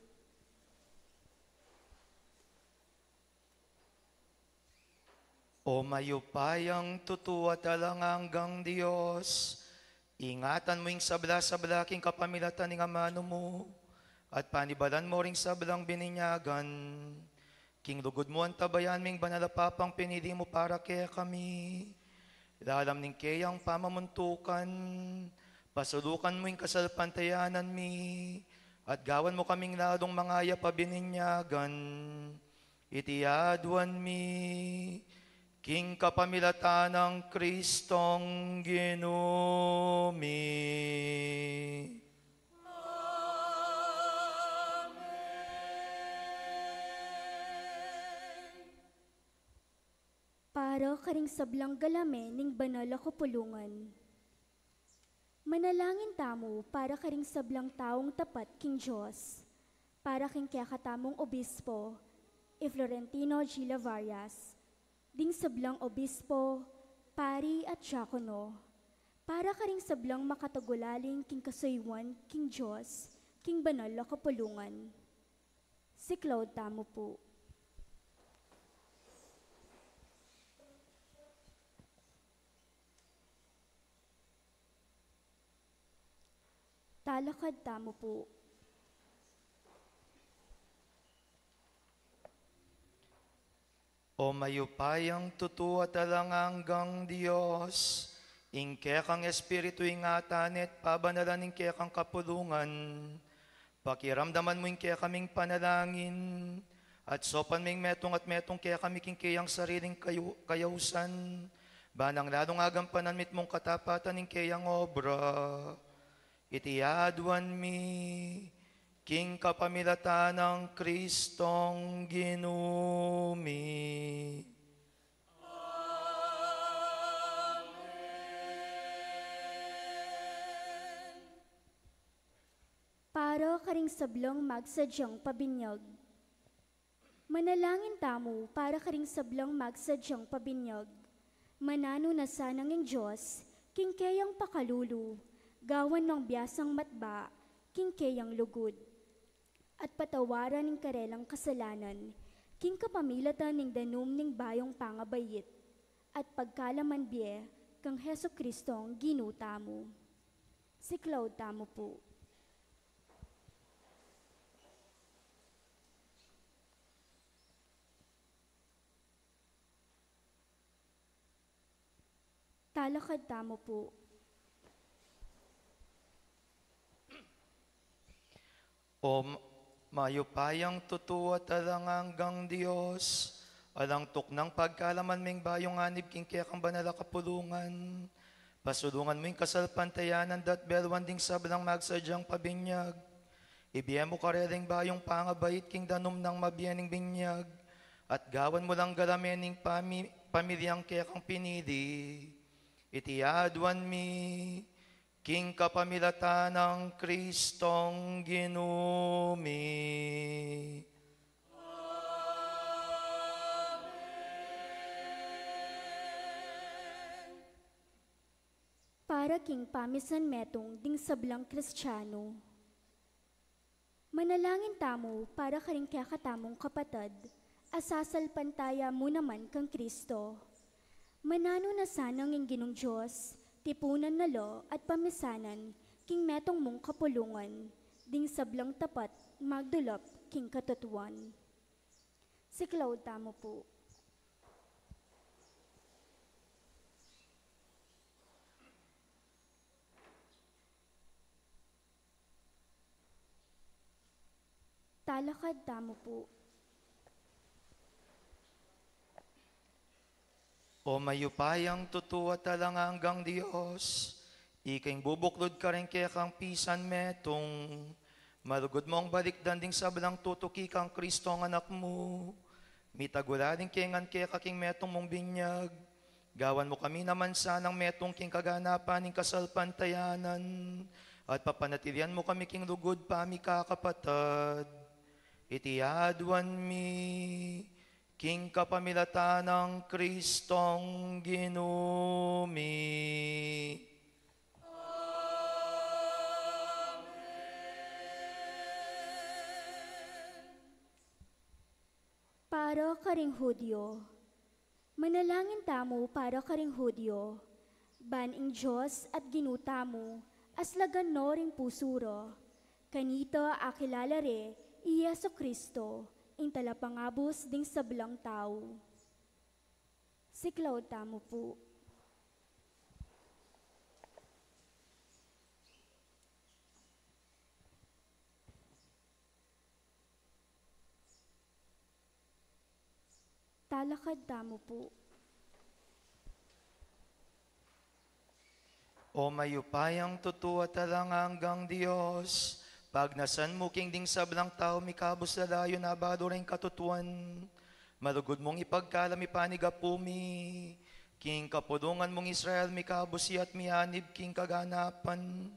O mayupayang tutuwa talanganggang Diyos, ingatan mo yung sabla-sabla king kapamilatan ng amano mo, at panibalan mo ring sablang bininyagan, king lugod mo ang tabayan ming banalapapang pinili mo para kaya kami, lalam ning kayang pamamuntukan, pasulukan mo yung kasalpantayanan mi, at gawan mo kaming ladong mangaya pa bininyagan, itiadwan mi, king kapamilatan ng Kristong ginumi. Para karing sablang galame ning banal na kapulungan. Manalangin tamo para karing sablang taong tapat king Diyos, para king kakatamong obispo, Florentino G. Lavarias, ding sablang obispo, pari at diakono, para karing sablang makatagulaling king kasaywan king Diyos, king banal na kapulungan. Si Claude Tamo po. Talakad Tamo po. O mayupayang tutuwa talanganggang Diyos, ingke kang Espiritu ingatan at pabanalan ingke kang kapulungan, pakiramdaman mo ingke kaming panalangin, at sopan ming metong at metong kaya kami king kayang sariling kayausan, banang lalong agampanan mit mong katapatan ingke yang obra, itiadwan mi, king kapamilatan ng Kristong ginumi. Para karing sablong magsadyang pabinyag. Manalangin tamo para karing sablong magsadyang pabinyag. Manano na sanang ng Diyos, king kayang pakalulu, gawan ng biyasang matba, king kayang lugod, at patawaran ng karelang kasalanan, king kapamilatan ng danum ng bayong pangabayit, at pagkalaman biye, kang Heso Kristong ginuta mo. Si Claude Tamo po. Talakad Tamo po. O mayupayang tutuwa talanganggang Diyos, alang tuknang pagkalaman ming bayong anib king kaya kang banal na kapulungan, Pasulungan mo yung kasalpantayanan dat belwan ding sablang magsadyang pabinyag. Ibiyan mo karering bayong pangabait king danom ng mabiyaning binyag. At gawan mo lang galamening pamilyang kekang pinili. Itiadwan mi, king kapamilata ng Kristong ginumi. Para king pamisan metong ding sablang Kristiyano. Manalangin tamo para karing kakatamong kapatid, asasalpantaya mo naman kang Kristo. Manano na sanang ing ginong Diyos, tipunan na lo at pamisanan, king metong mong kapulungan, ding sablang tapat, magdulap, king katutuan. Si Claude tamo po. Talakad tamo po. O mayupayang tutuwa talang hanggang Diyos, iking bubuklod ka rin kaya kang pisan metong, malugod mong balikdan ding sablang tutuki kang Kristo ang anak mo, mitagula din kengan kaya kaking metong mong binyag, gawan mo kami naman sanang metong king kaganapan ning kasalpantayanan, at papanatilian mo kami king lugod pa mi kakapatad. Itiadwan mi, king kapamilata ng Kristong ginumi. Para karing Hudyo, manalangin tamo para karing Hudyo, baning Diyos at ginutamo, aslagan no ring pusuro, kanito akilalare, Iyeso Kristo, ing talapangabos ding sablang tao. Si Claude tamo po. Talakad tamo po. O mayupayang tutuwa talang hanggang Diyos, pag nasan mo king ding sablang tao, mikabos na layo na bado rin katutuan. Malugod mong ipagkalami panigapumi, king kapulungan mong Israel, mikabos at mianib king kaganapan,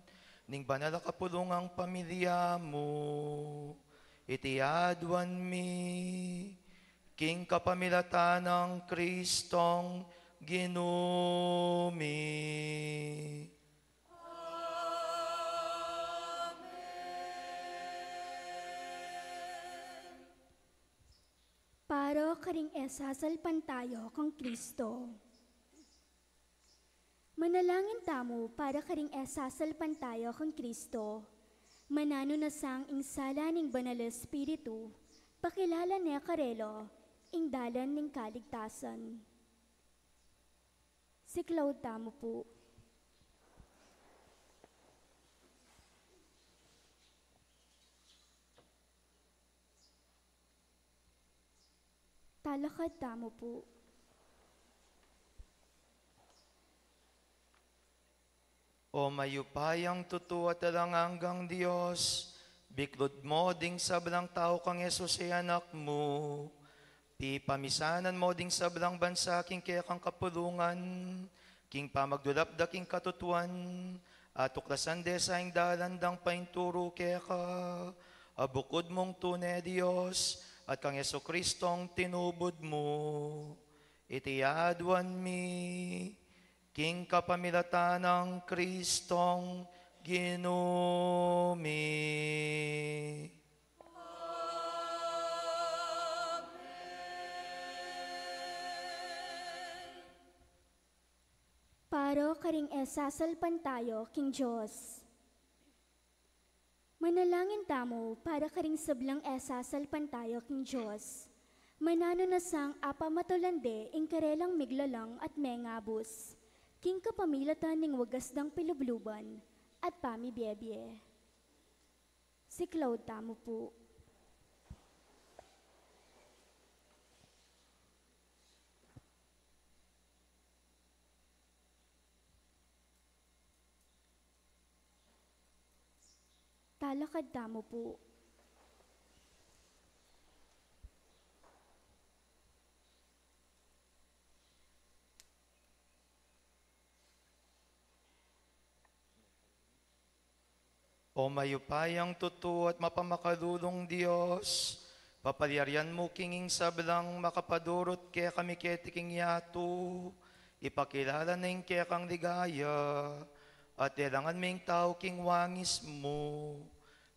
ning banal kapulungang pamilya mo. Itiadwan mi, king kapamilata ng Kristong ginumi. Para karing esasalpan tayo kang Kristo. Manalangin tamo para karing esasalpan tayo kang Kristo. Manano na sang insala ning banal Espiritu, pakilala niya karelo, ing dalan ning kaligtasan. Si Claude tamo po. Talakad tamo po. O mayupayang tutuwa talang hanggang Diyos, biklod mo ding sablang tao kang Yesus ay anak mo, pipamisanan mo ding sablang bansa king kaya kang kapulungan, king pamagdulap da king katutuan, at tuklasan desaing dalandang painturo kaya ka, abukod mong tunay Diyos, at kang Yesu Kristong tinubod mo. Itiadwan mi, king kapamilata ng Kristong ginumi. Para karing esasalpan tayo king Diyos. Manalangin tamo para karing sablang esasalpan tayo king Diyos. Manano na sang apamatulande ing karelang miglalang at mengabos. King kapamilatan ning wagasdang pilubluban at pamibiyebye. Si Claude tamo po. Talakad tamo po. O mayupayang tutu at mapamakalulong Diyos, papalyaryan mo kinging sablang makapadurot kaya kami ketiking yato, ipakilala na yung kaya kang ligaya, at ilangan ming tao king wangis mo.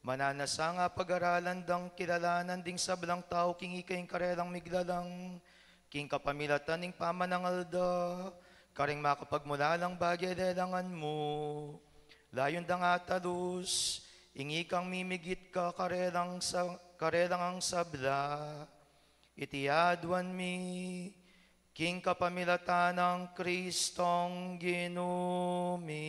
Mananasa nga pag-aralan dang kilalanan ding sablang tao king ikayong karelang miglalang, king kapamilatan ning pamanangalda, karing makapagmula lang bagay lelangan mo. Layon da nga talus, ingi kang mimigit ka karelang ang sabla. Itiadwan mi, king kapamilatan ng Kristong ginumi.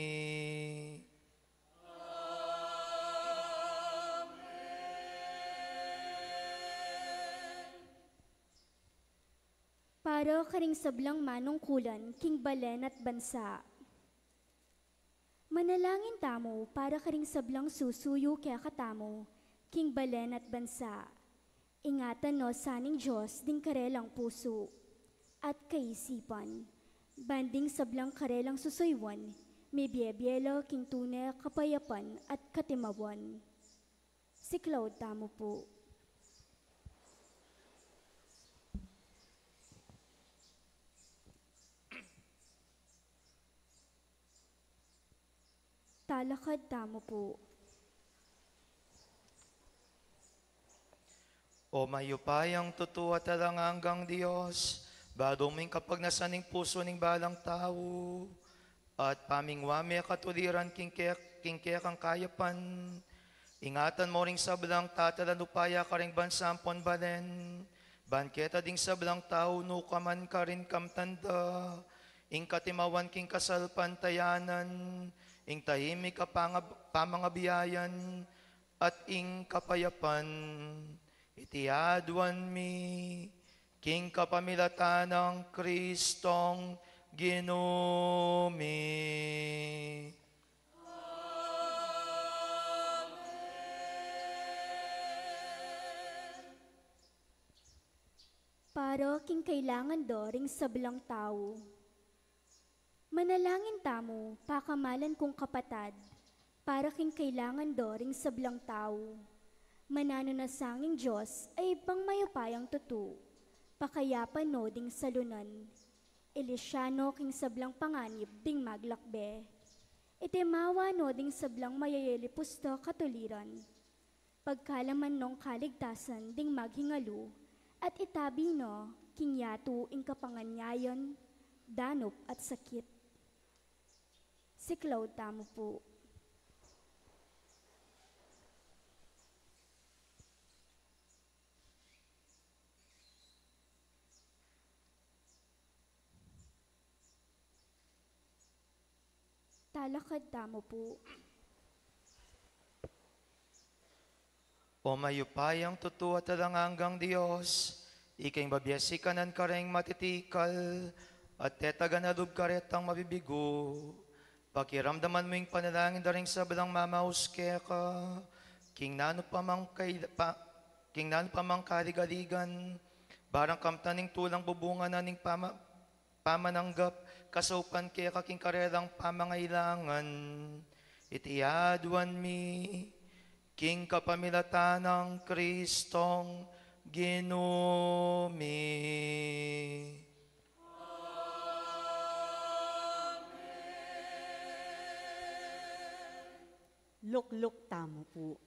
Para karing sablang manungkulan, king balen at bansa. Manalangin tamo para karing sablang susuyo kaya katamo, king balen at bansa. Ingatan no saning Diyos ding karelang puso at kaisipan. Banding sablang karelang susuywan, may biyebiyelo king tunay kapayapan at katimawan. Si Claude tamo po. Talakad tamo po. O mayupayang tutu at talanganggang Diyos, baduming kapag nasaning puso ning balang tao, at pamingwame katuliran king kaya kang kayapan, ingatan mo ring sablang tatalanupaya ka ring bansampon balen, banketa ding sablang tao nukaman ka rin kamtanda, ing katimawan king kasalpantayanan, ing tahimik ka pamangabiyayan, at ing kapayapan, itiadwan mi, king kapamilatan ng Kristong ginumi. Para king kailangan do ring sablang tao. Manalangin tamo, pakamalan kong kapatad, para king kailangan do ring sablang tao. Manano na sanging Diyos ay pang mayupayang tutu, pakayapan no ding salunan. Elisyano king sablang panganib ding maglakbe. Itemawa no ding sablang mayayeli pusto katuliran. Pagkalaman nong kaligtasan ding maghingalu, at itabi no king yato ing kapanganyayon, danop at sakit. Si Claude tamo po. Talakad tamo po. O mayupayang tutu at talanganggang Diyos, ikay babyasi kanan kareng matitikal, at tetaganalub karetang mabibigo. Pakiramdaman mo yung panalangin daring sablang mamahuske ka, king nano pamang kaligaligan, barang kamtaning tulang bubungan na ning pamananggap, kasaupan kaya kaking karelang pamangailangan. Itiadwan mi, king kapamilatan ng Kristong ginumi. Lukluk tamo po.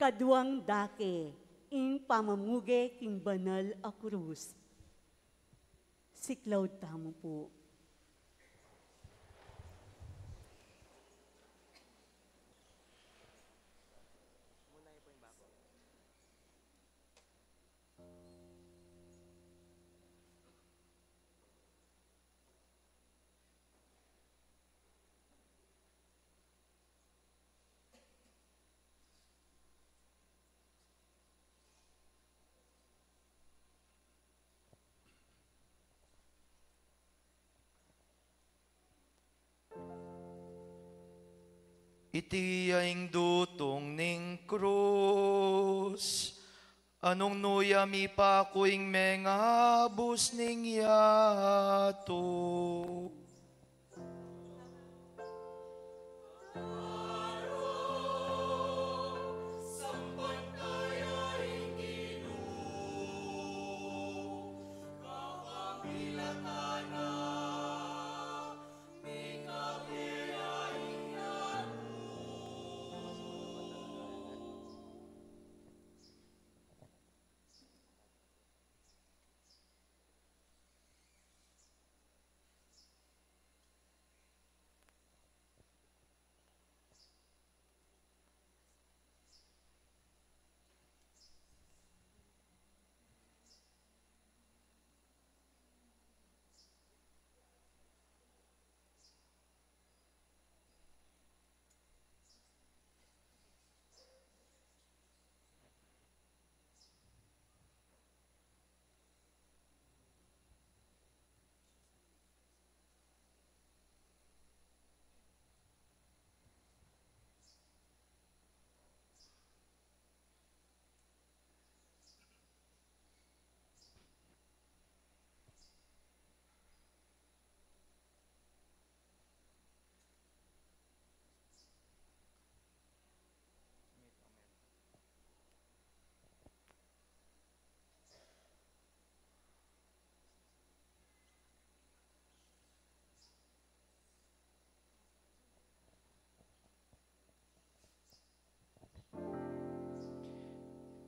kaduang dake, in pamamuge king banal a krus. Si Claude Tamo po. Iti aing dutong ning krus, anong nuyami pa kuing mga bus ning yato.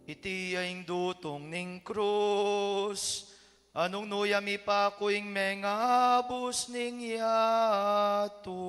Iti aing dutong ning krus, anong nuyami pa kuing mga bus ning yato.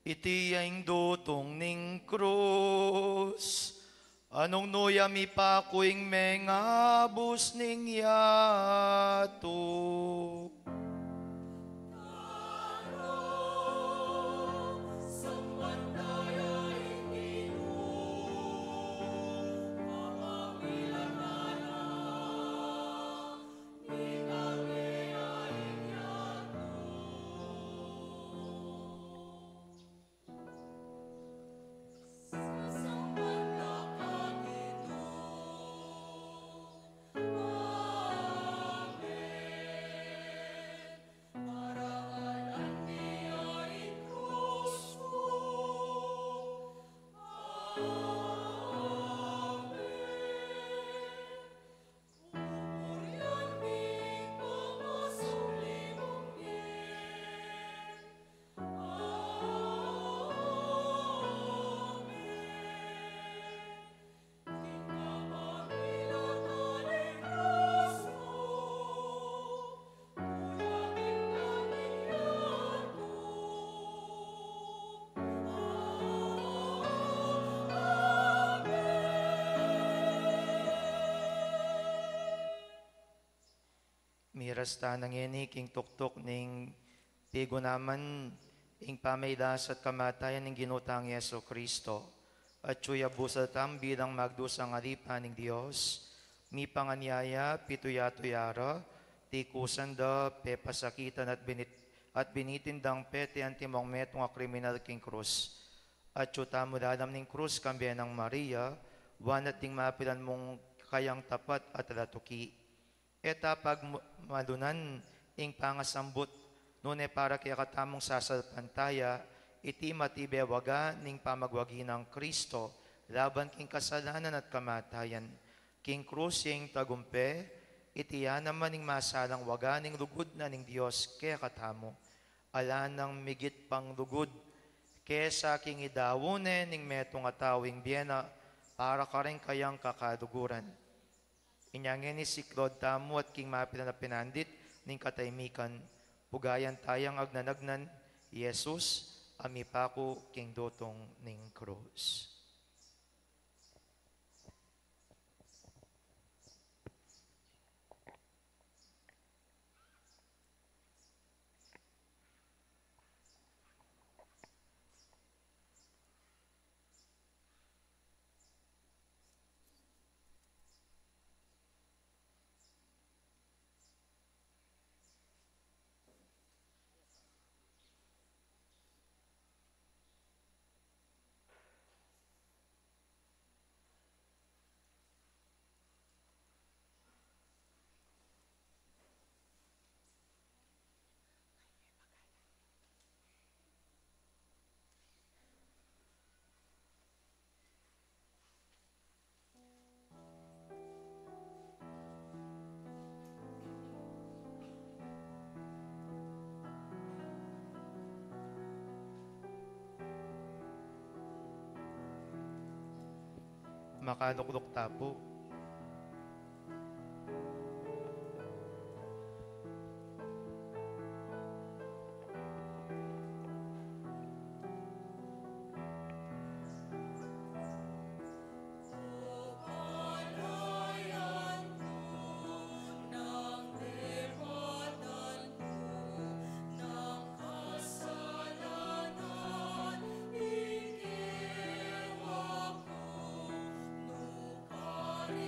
Iti aing dutong ning krus, anong nuyami pa kuing mga bus ning yato. Miras tanang ini king tuktok ning pigo naman ing pamaydas at kamatayan ng ginutang Yeso Kristo. At suya busal tam bilang magdusang alipan ng Diyos, mi panganyaya pituyatuyara, tikusan da pepasakitan at binitindang pete antimong metong a kriminal king krus. At syuta mo dalam ning krus kambiyan ng Maria, wanat ting mapilan mong kayang tapat at latuki. Eta pag malunan ing pangasambot, nune para kaya katamong sasalpantaya, iti matibewaga ning pamagwagi ng Kristo, laban king kasalanan at kamatayan. King krus yung tagumpe, itiya naman ning masalang waga ning lugod na ning Diyos kaya katamo. Ala ng migit pang lugod, kesa king idawone ning metong atawing biyena, para ka rin kayang kakaduguran. Inyangin ni si Claude Tamo at king mapitan na pinandit ning kataymikan, pugayan tayang agnanagnan, Yesus, amipako king dotong ning krus. Makaluklok tapo. Ikaw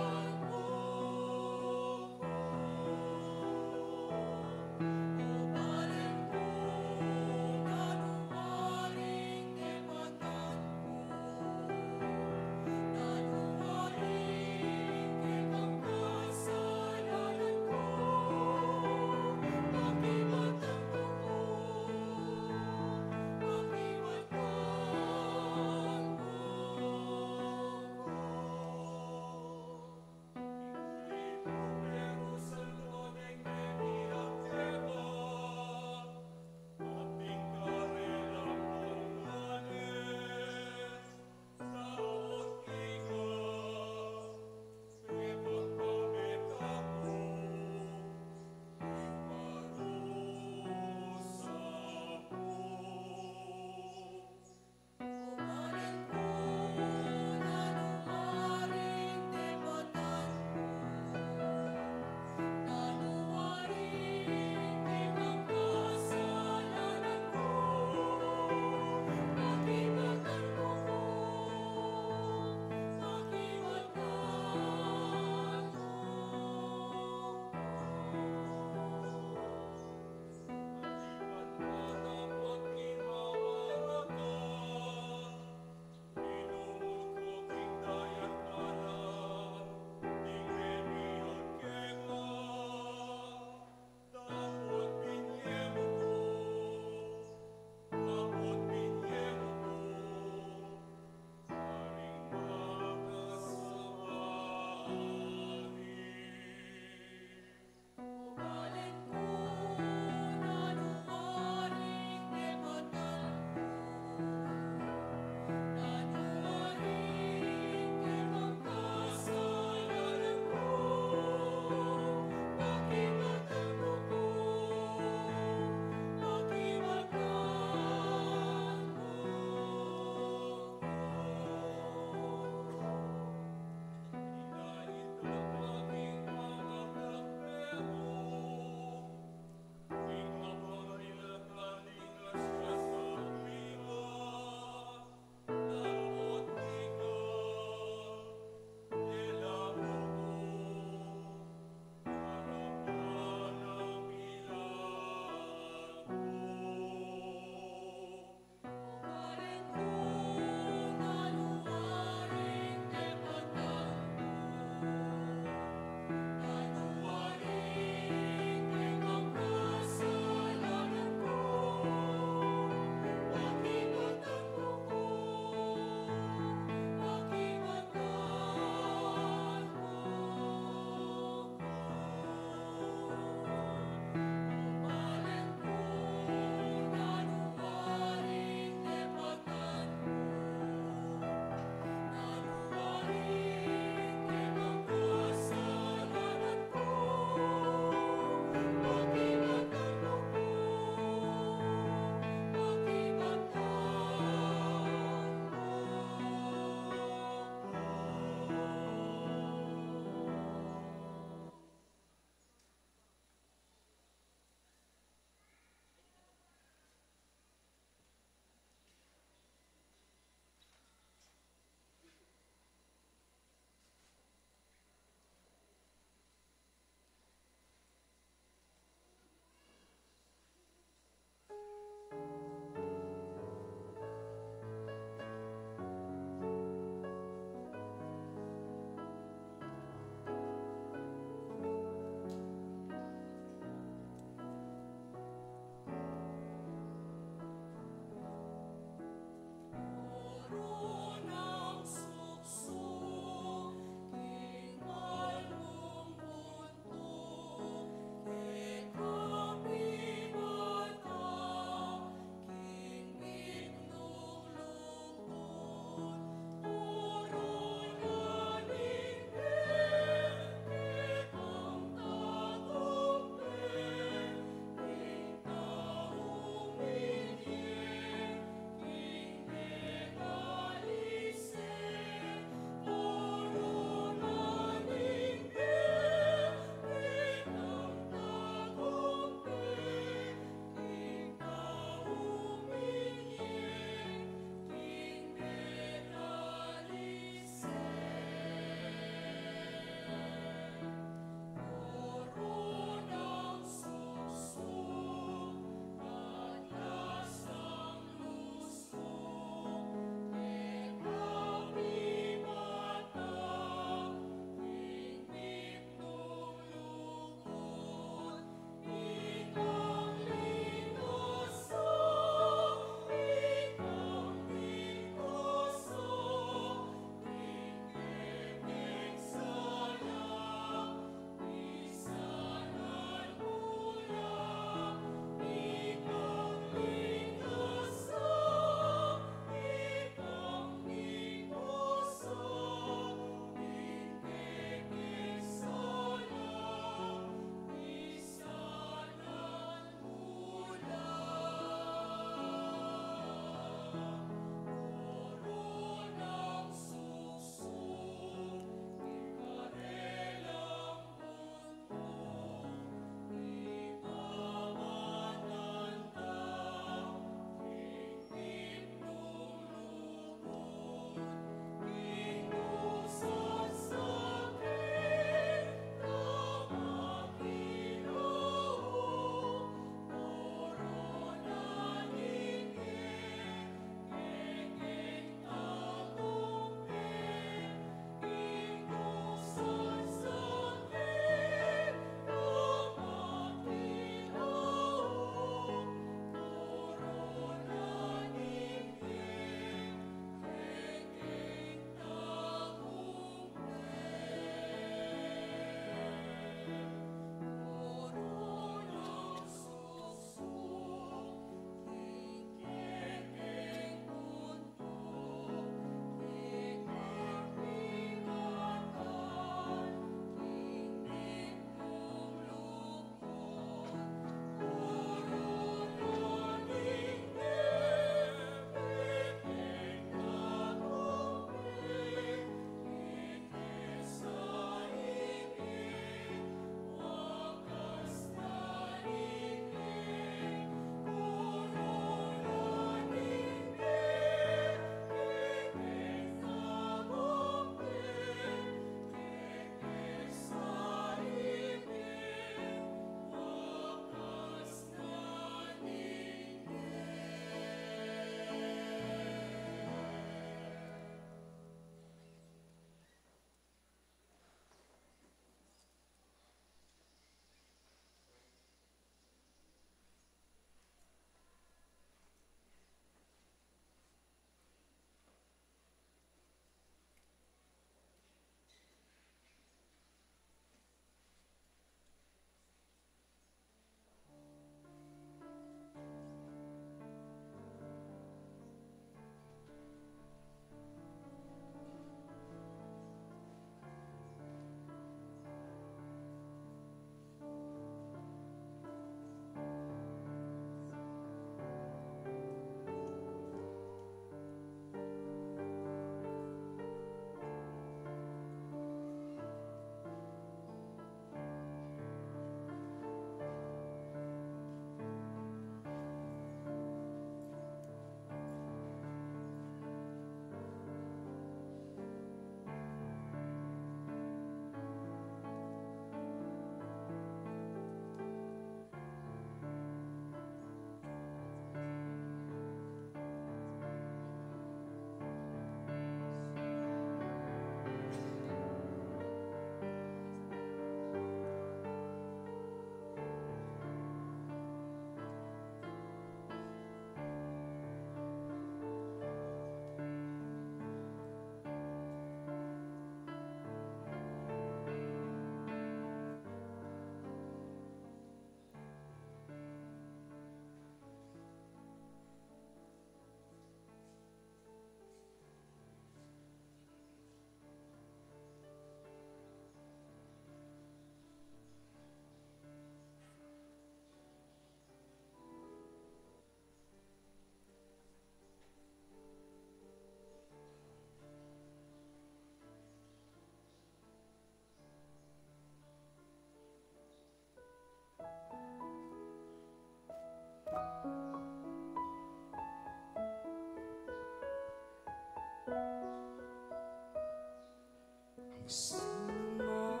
Suma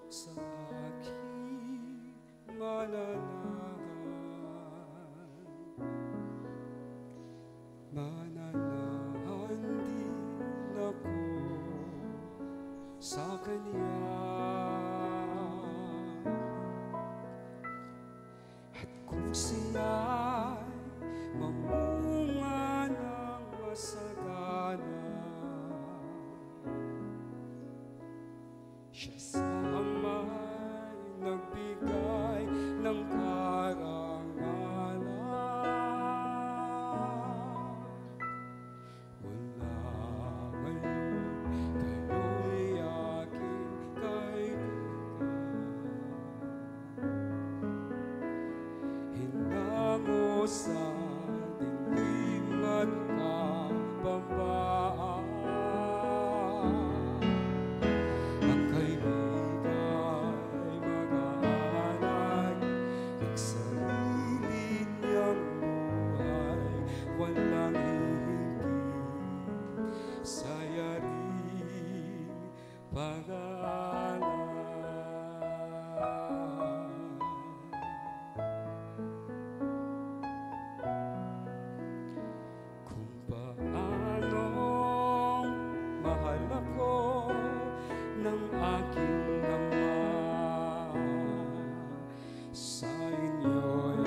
sa aking mananahan, mananahan din ako sa Kanya. At kung siya'y mamunga ng masagana, siya sa ama'y nagbigay ng karangalan. Mula ngayon, kayo'y aking kaibigan. Hinango sa dilim at kabambaan. Ang kaibigan ay mag-aaral ng sarili niyang buhay, walang hihigit sa yaring pag-aaral. Kung paano mahal ako ng aking Ama, sa inyo'y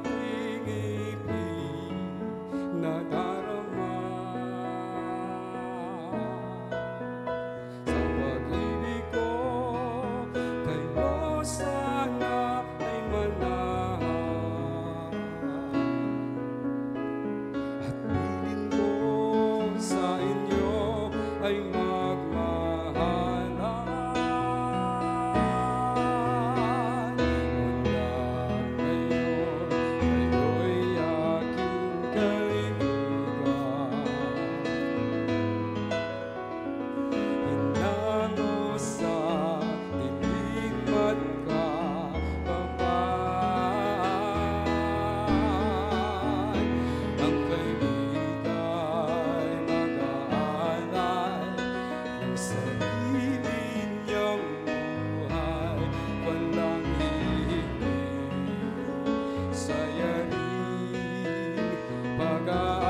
aking ibig nadarama. Sa pag-ibig ko kayo sana ay manahan, at piling ko sa inyo ay magmahalan. Mula ngayon, kayo'y aking kaibigan. Hinango sa dilim at kababaan. Ang kaibigan ay mag-aalay ng sarili niyang buhay, walang hihigit sa yaring pag-aalay.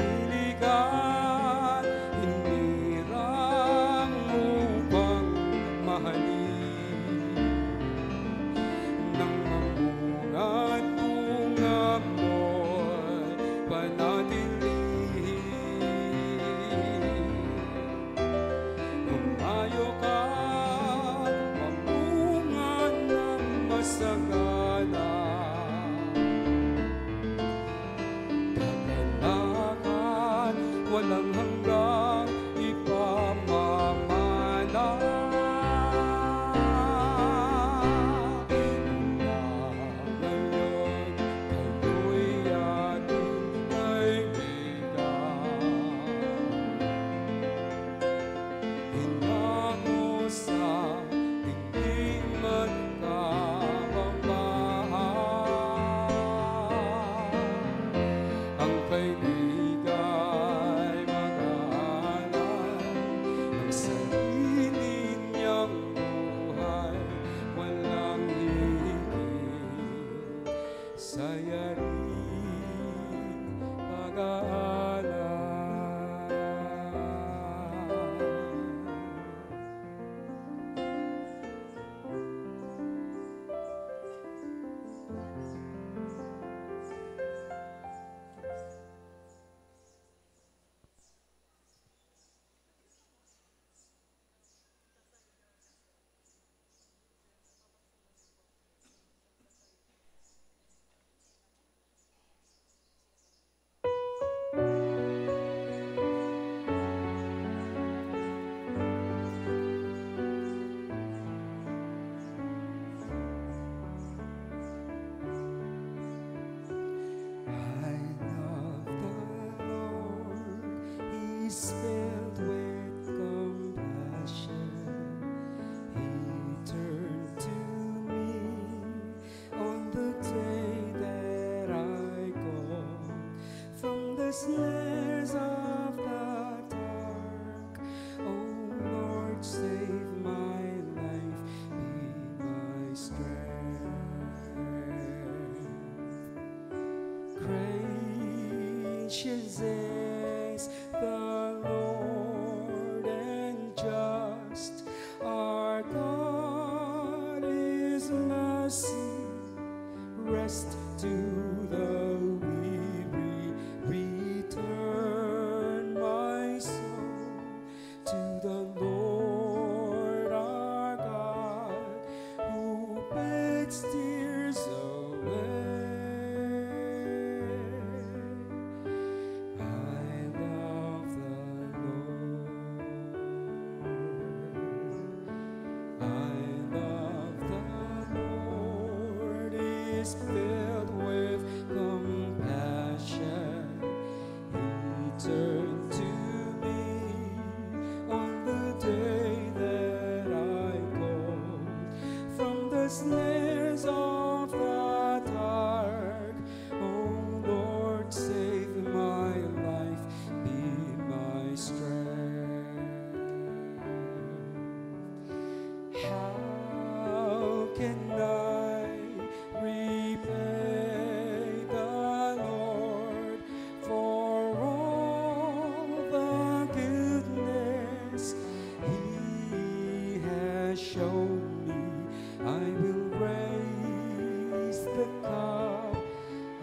Piniligan, hinirang upang mahalin, nang mamunga't bunga mo'y panatilihin. Lumayo ka't mamunga ng masagana, kagalakan walang hanggang ipamamana. Mula ngayon, kayo'y aking kaibigan. Hinango sa dilim at kababaan. Ang kaibigan ay mag-aalay ng sarili niyang buhay, walang hihigit sa yaring pag-aalay. snares of the dark. Oh Lord, save my life, be my strength. Gracious is the Lord and just. Our God is mercy. Rest to the weary. Return my soul to the Lord our God, who begs tears away. I love the Lord. I love the Lord. Is filled with compassion. He turned to me on the day that I called from the snares of the dark. Oh Lord, save my life, be my strength. How can I repay the Lord for all the goodness He has shown me? I will raise the cup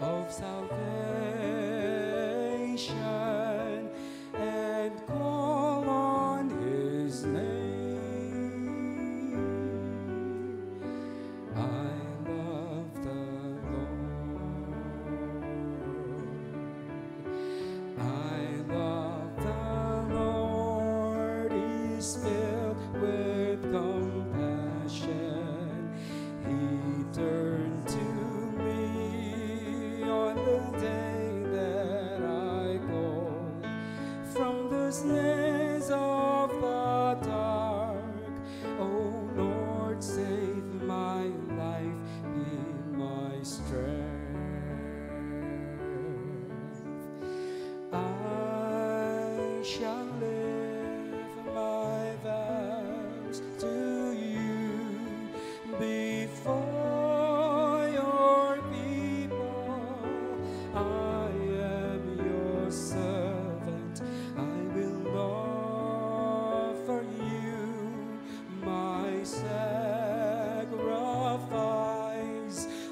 of salvation and call on His name. I love the Lord. I love the Lord. He's filled with compassion. He turned to me on the day that I called from the snares of the dark. Oh Lord, save my life, be my strength. I shall live my vows to you before your people. I am your servant. I will offer you my sacrifice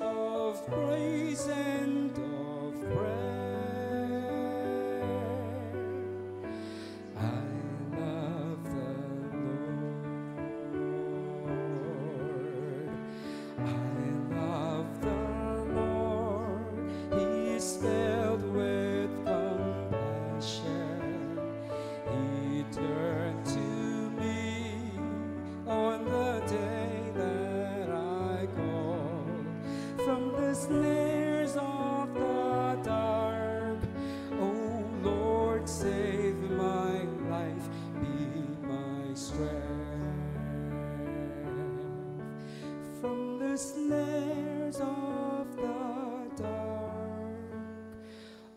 of praise and of prayer. I love the Lord. I love the Lord. He is filled with compassion. He turned to me on the day that I called from the snares of the dark. Oh Lord, save my life, be my strength. From the snares of the dark.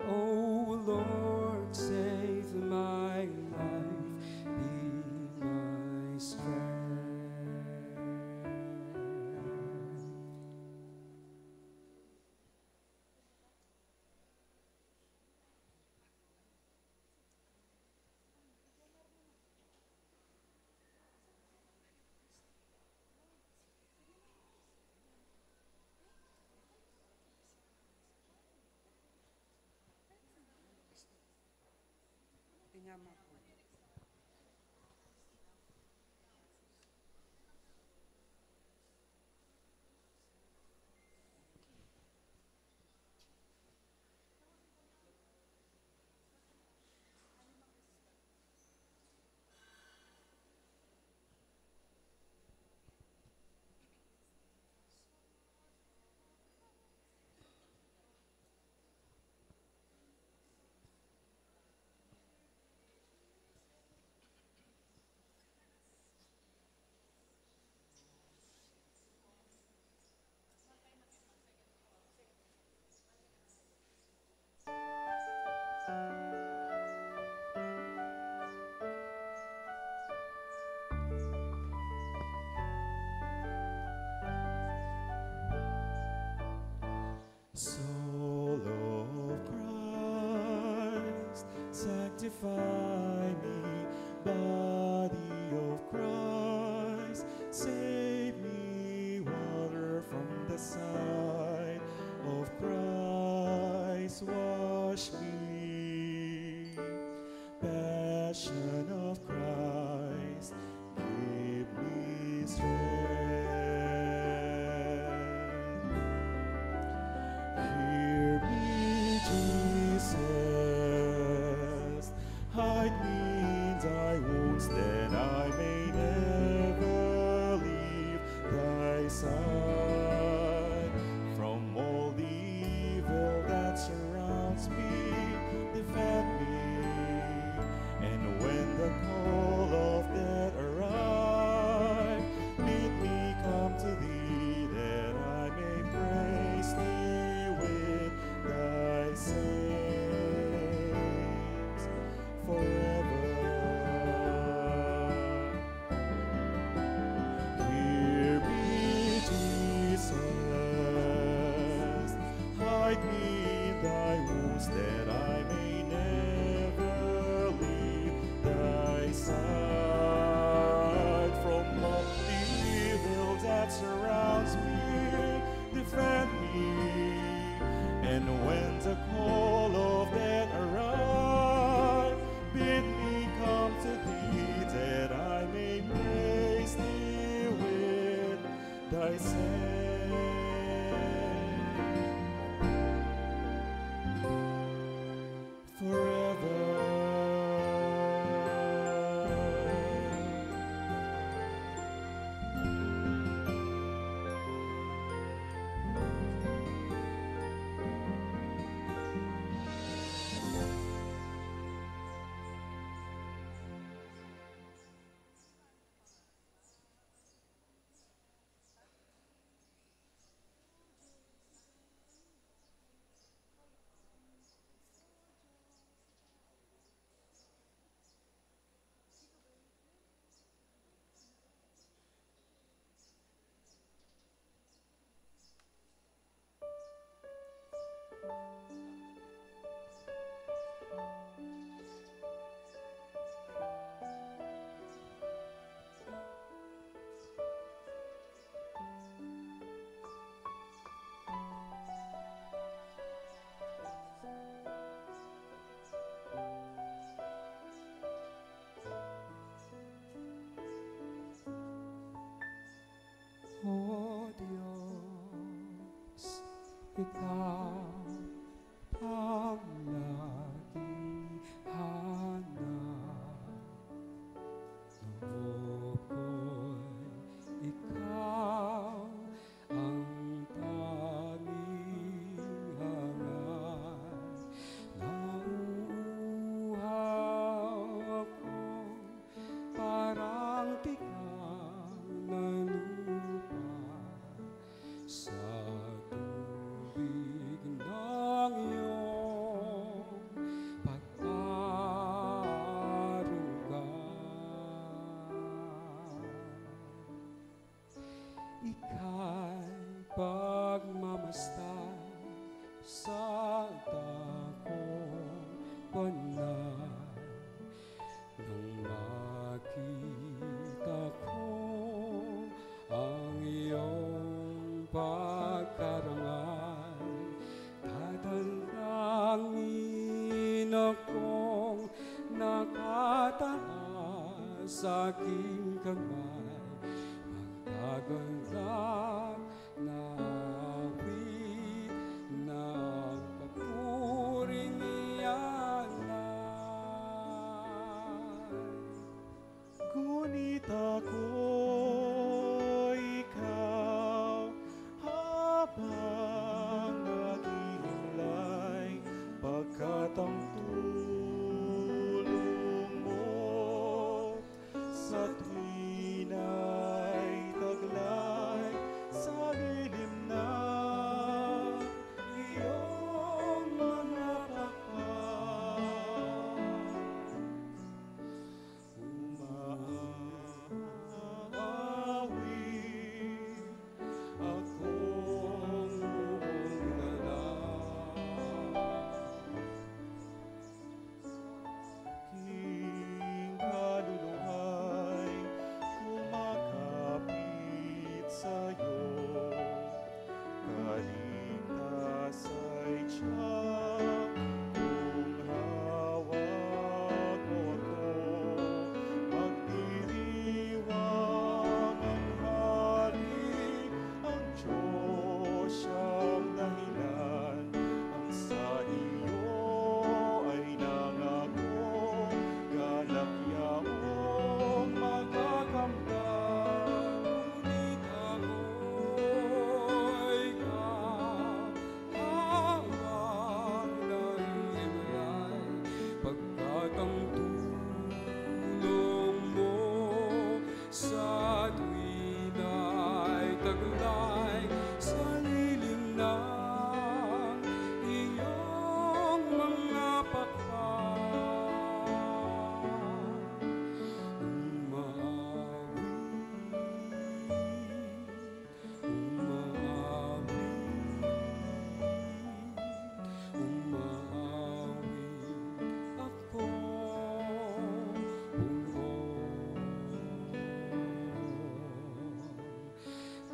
Oh Lord, save my life, be my strength. Soul of Christ, sanctify me. Body of Christ, save me. Water from the side of Christ, wash me. Passion of Christ, give me strength. Hear me, Jesus, hide me in thy wounds, that I may never leave thy side. From all the evil that surrounds me, defend me. And when the call of death arrive, bid me come to thee, that I may praise thee with thy saints forever. Hear me, Jesus, hide me in thy wounds, that I may never leave thy side. From all the evil that surrounds me, defend me. And when the call of death arrive, bid me come to thee, that I may praise thee with thy saints O Diyos, Ikaw ang laging hanap. Loob ko'y Ikaw ang tanging hangat. Nauuhaw ako parang tigang na lupa sa tubig ng iyong pag-aruga. Ika'y pagmamasdan sa dakong banal. Nung makita ko ang iyong pagkarangal, dadalangin akong nakataas sa aking kamay, magkagandak na awit ng papuring ialay. Ngunit ako'y ikaw habang naghihimlay, pagkat ang tulong mo sa tuwin ay taglay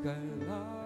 kailan.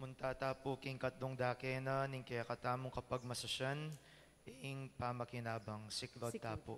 Punta tapo king katlong dakena ning kaya katamong kapag masasyan ing pamakinabang siklod Siklod. tapo.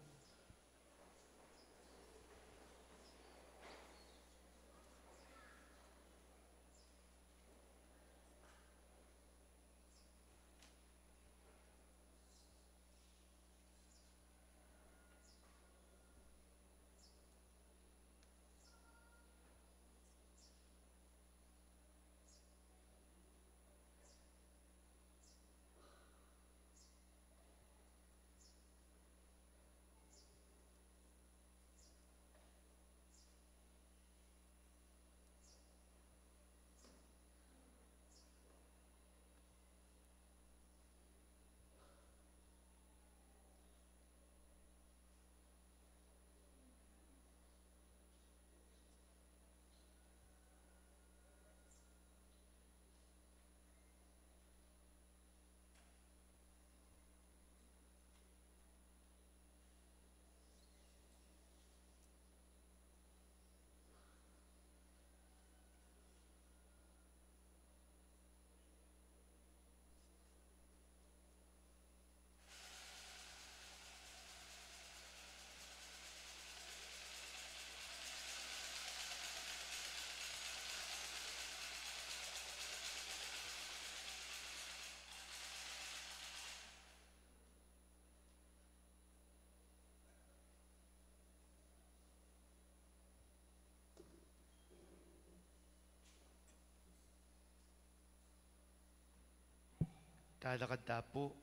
Talakad tapo.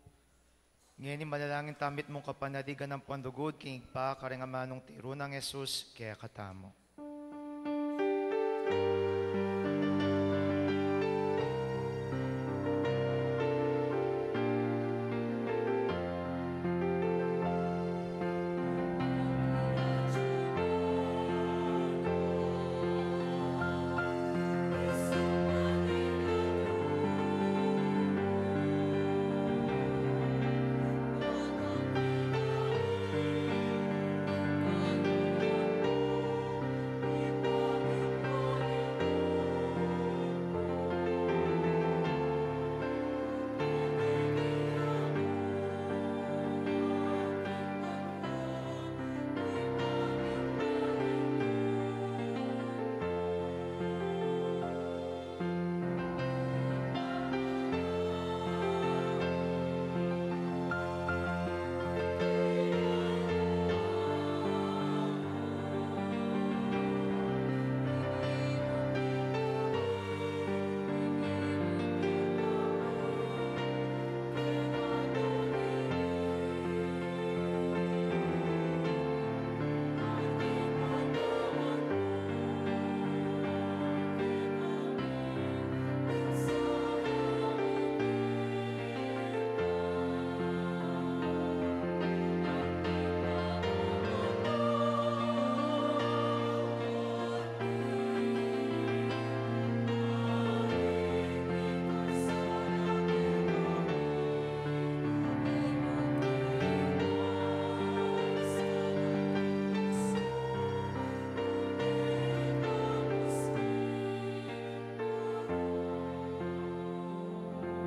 Ngayon manalangin tamit mong kapanadigan ng pandugod king pa karingamanong tiro ng Jesus kaya katamo.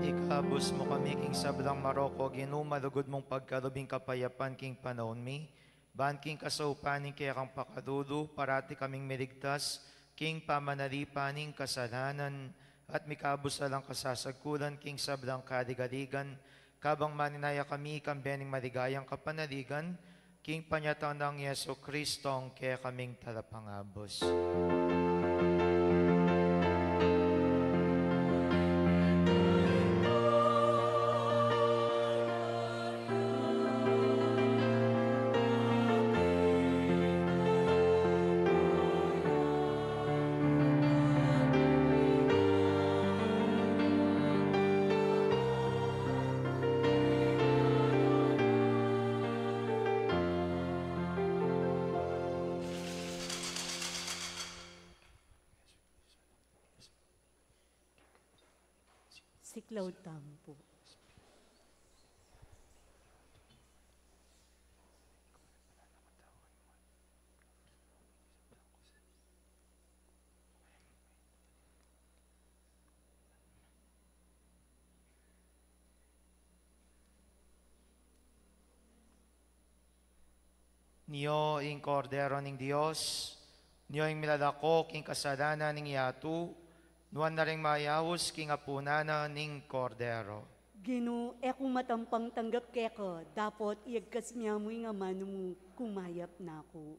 Ikabos mo kami king sablang Maroko, ginumalugod mong pagkarubing kapayapan king panahon mi, ban king kasaupaning kaya kang pakadudu, parati kaming miligtas, king pamanalipaning kasalanan, at mikabos alang kasasagkulan king sablang kadigaligan, kabang maninaya kami kambening maligayang kapanaligan, king panyatang ng Yeso Kristong kaya kaming talapangabos. Siklod tampo. Niyo ing kordero ning Dios, niyo ing milalako king kasalanan ning yatu, nuan na ring mayawos king apunana ning kordero. Gino, kung matampang tanggap keko, dapat iagkas niya mo yung amano mo, kumayap na ako.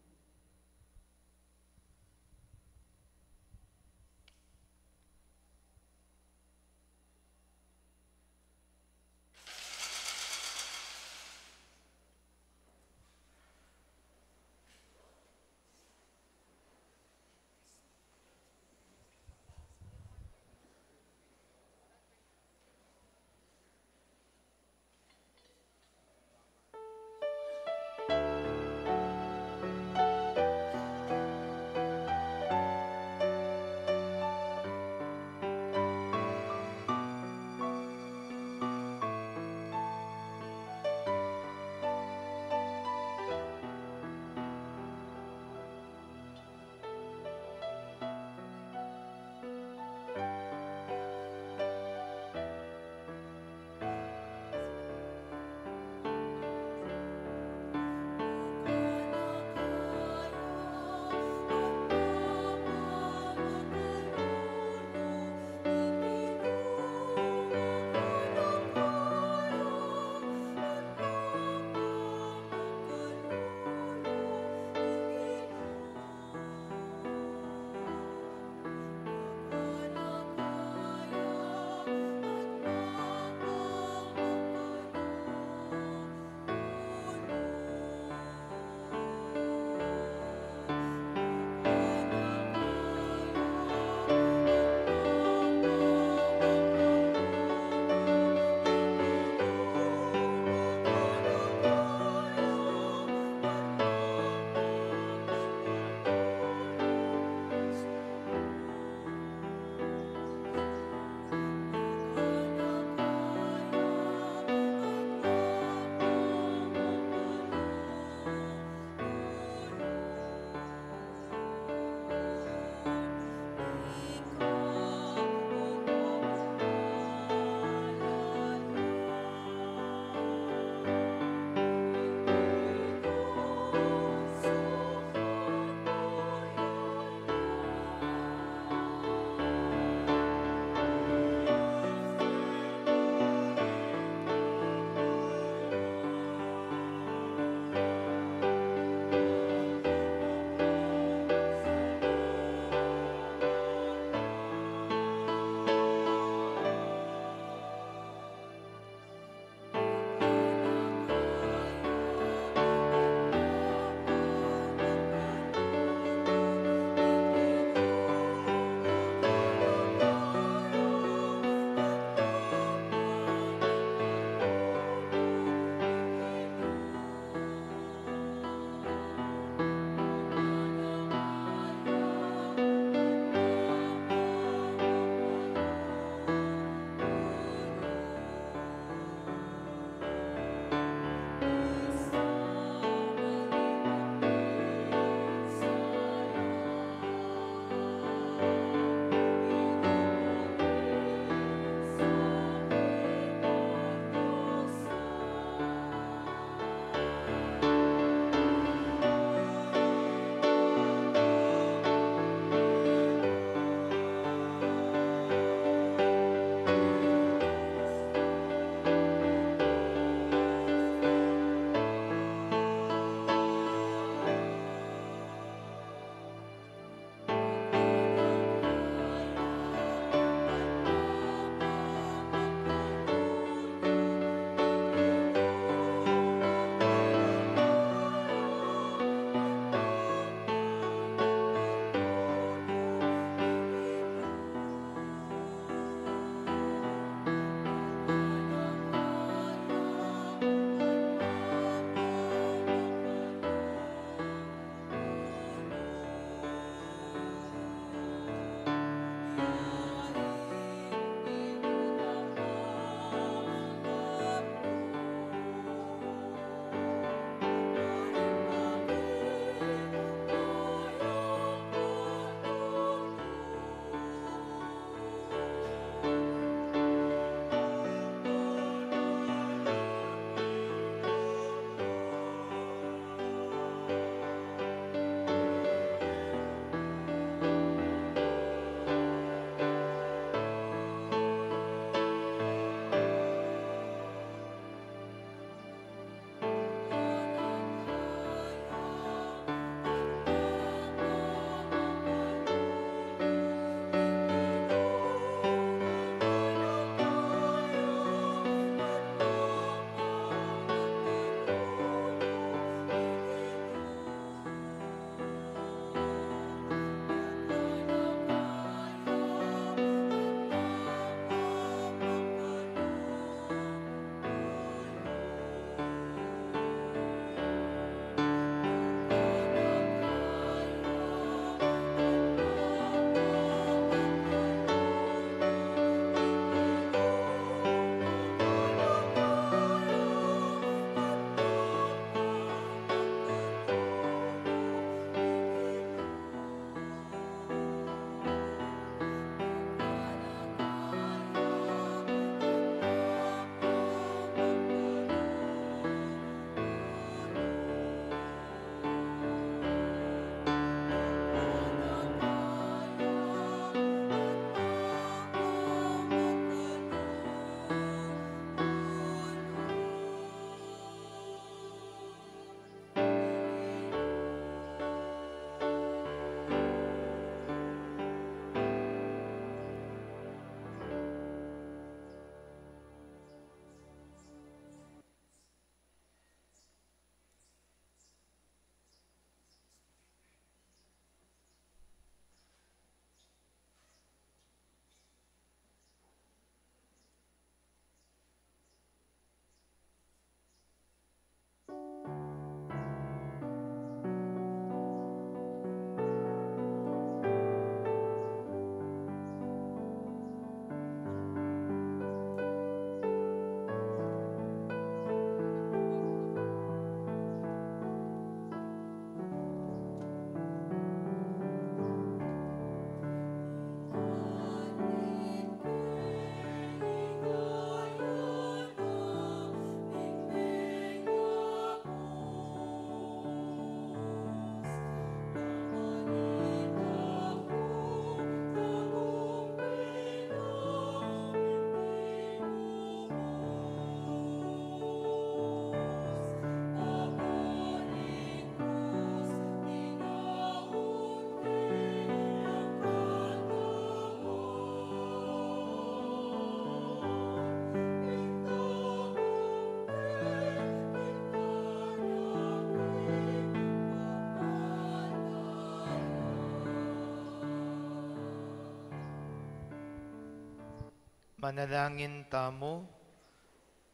Manalangin tamo,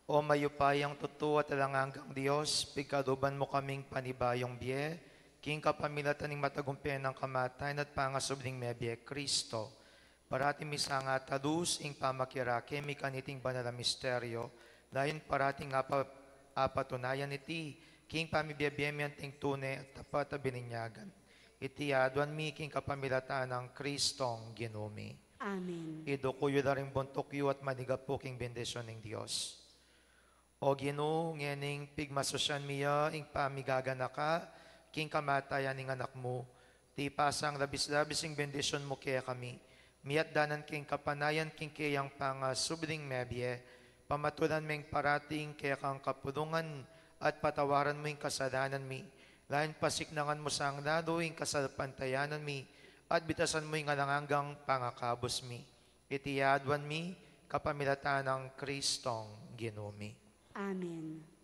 o mayupayang tutu at alangangang Diyos, pigkaduban mo kaming panibayong biye, king kapamilatan ng matagumpian ng kamatayan at pangasubling mebye, Kristo. Parati misanga tadus, ing pamakirake, mi kaniting banala misteryo, dahin parating apatunayan iti, king pamibiyabiyamian ting tune at tapat at bininyagan. Iti aduan mi, king kapamilatan ng Kristong ginumi. Amen. Idukuyo na rin buntukyo at manigap po king bendisyon ng Diyos. O Ginoo, ngening pigmasosyan miya, ing pamigagana ka, king kamatayan ng anak mo, ti pasang labis-labis ing bendisyon mo kaya kami, miyat danan king kapanayan king kayang pangasubling mebye, pamatulan ming parating kaya kang kapudungan, at patawaran mo ing kasalanan mi, lain pasiknangan mo sang lado ing kasalpantayanan mi, at bitasan mo ing alangangang pangakabos mi. Itiyadwan mi, kapamilatan ng Kristong ginumi. Amen.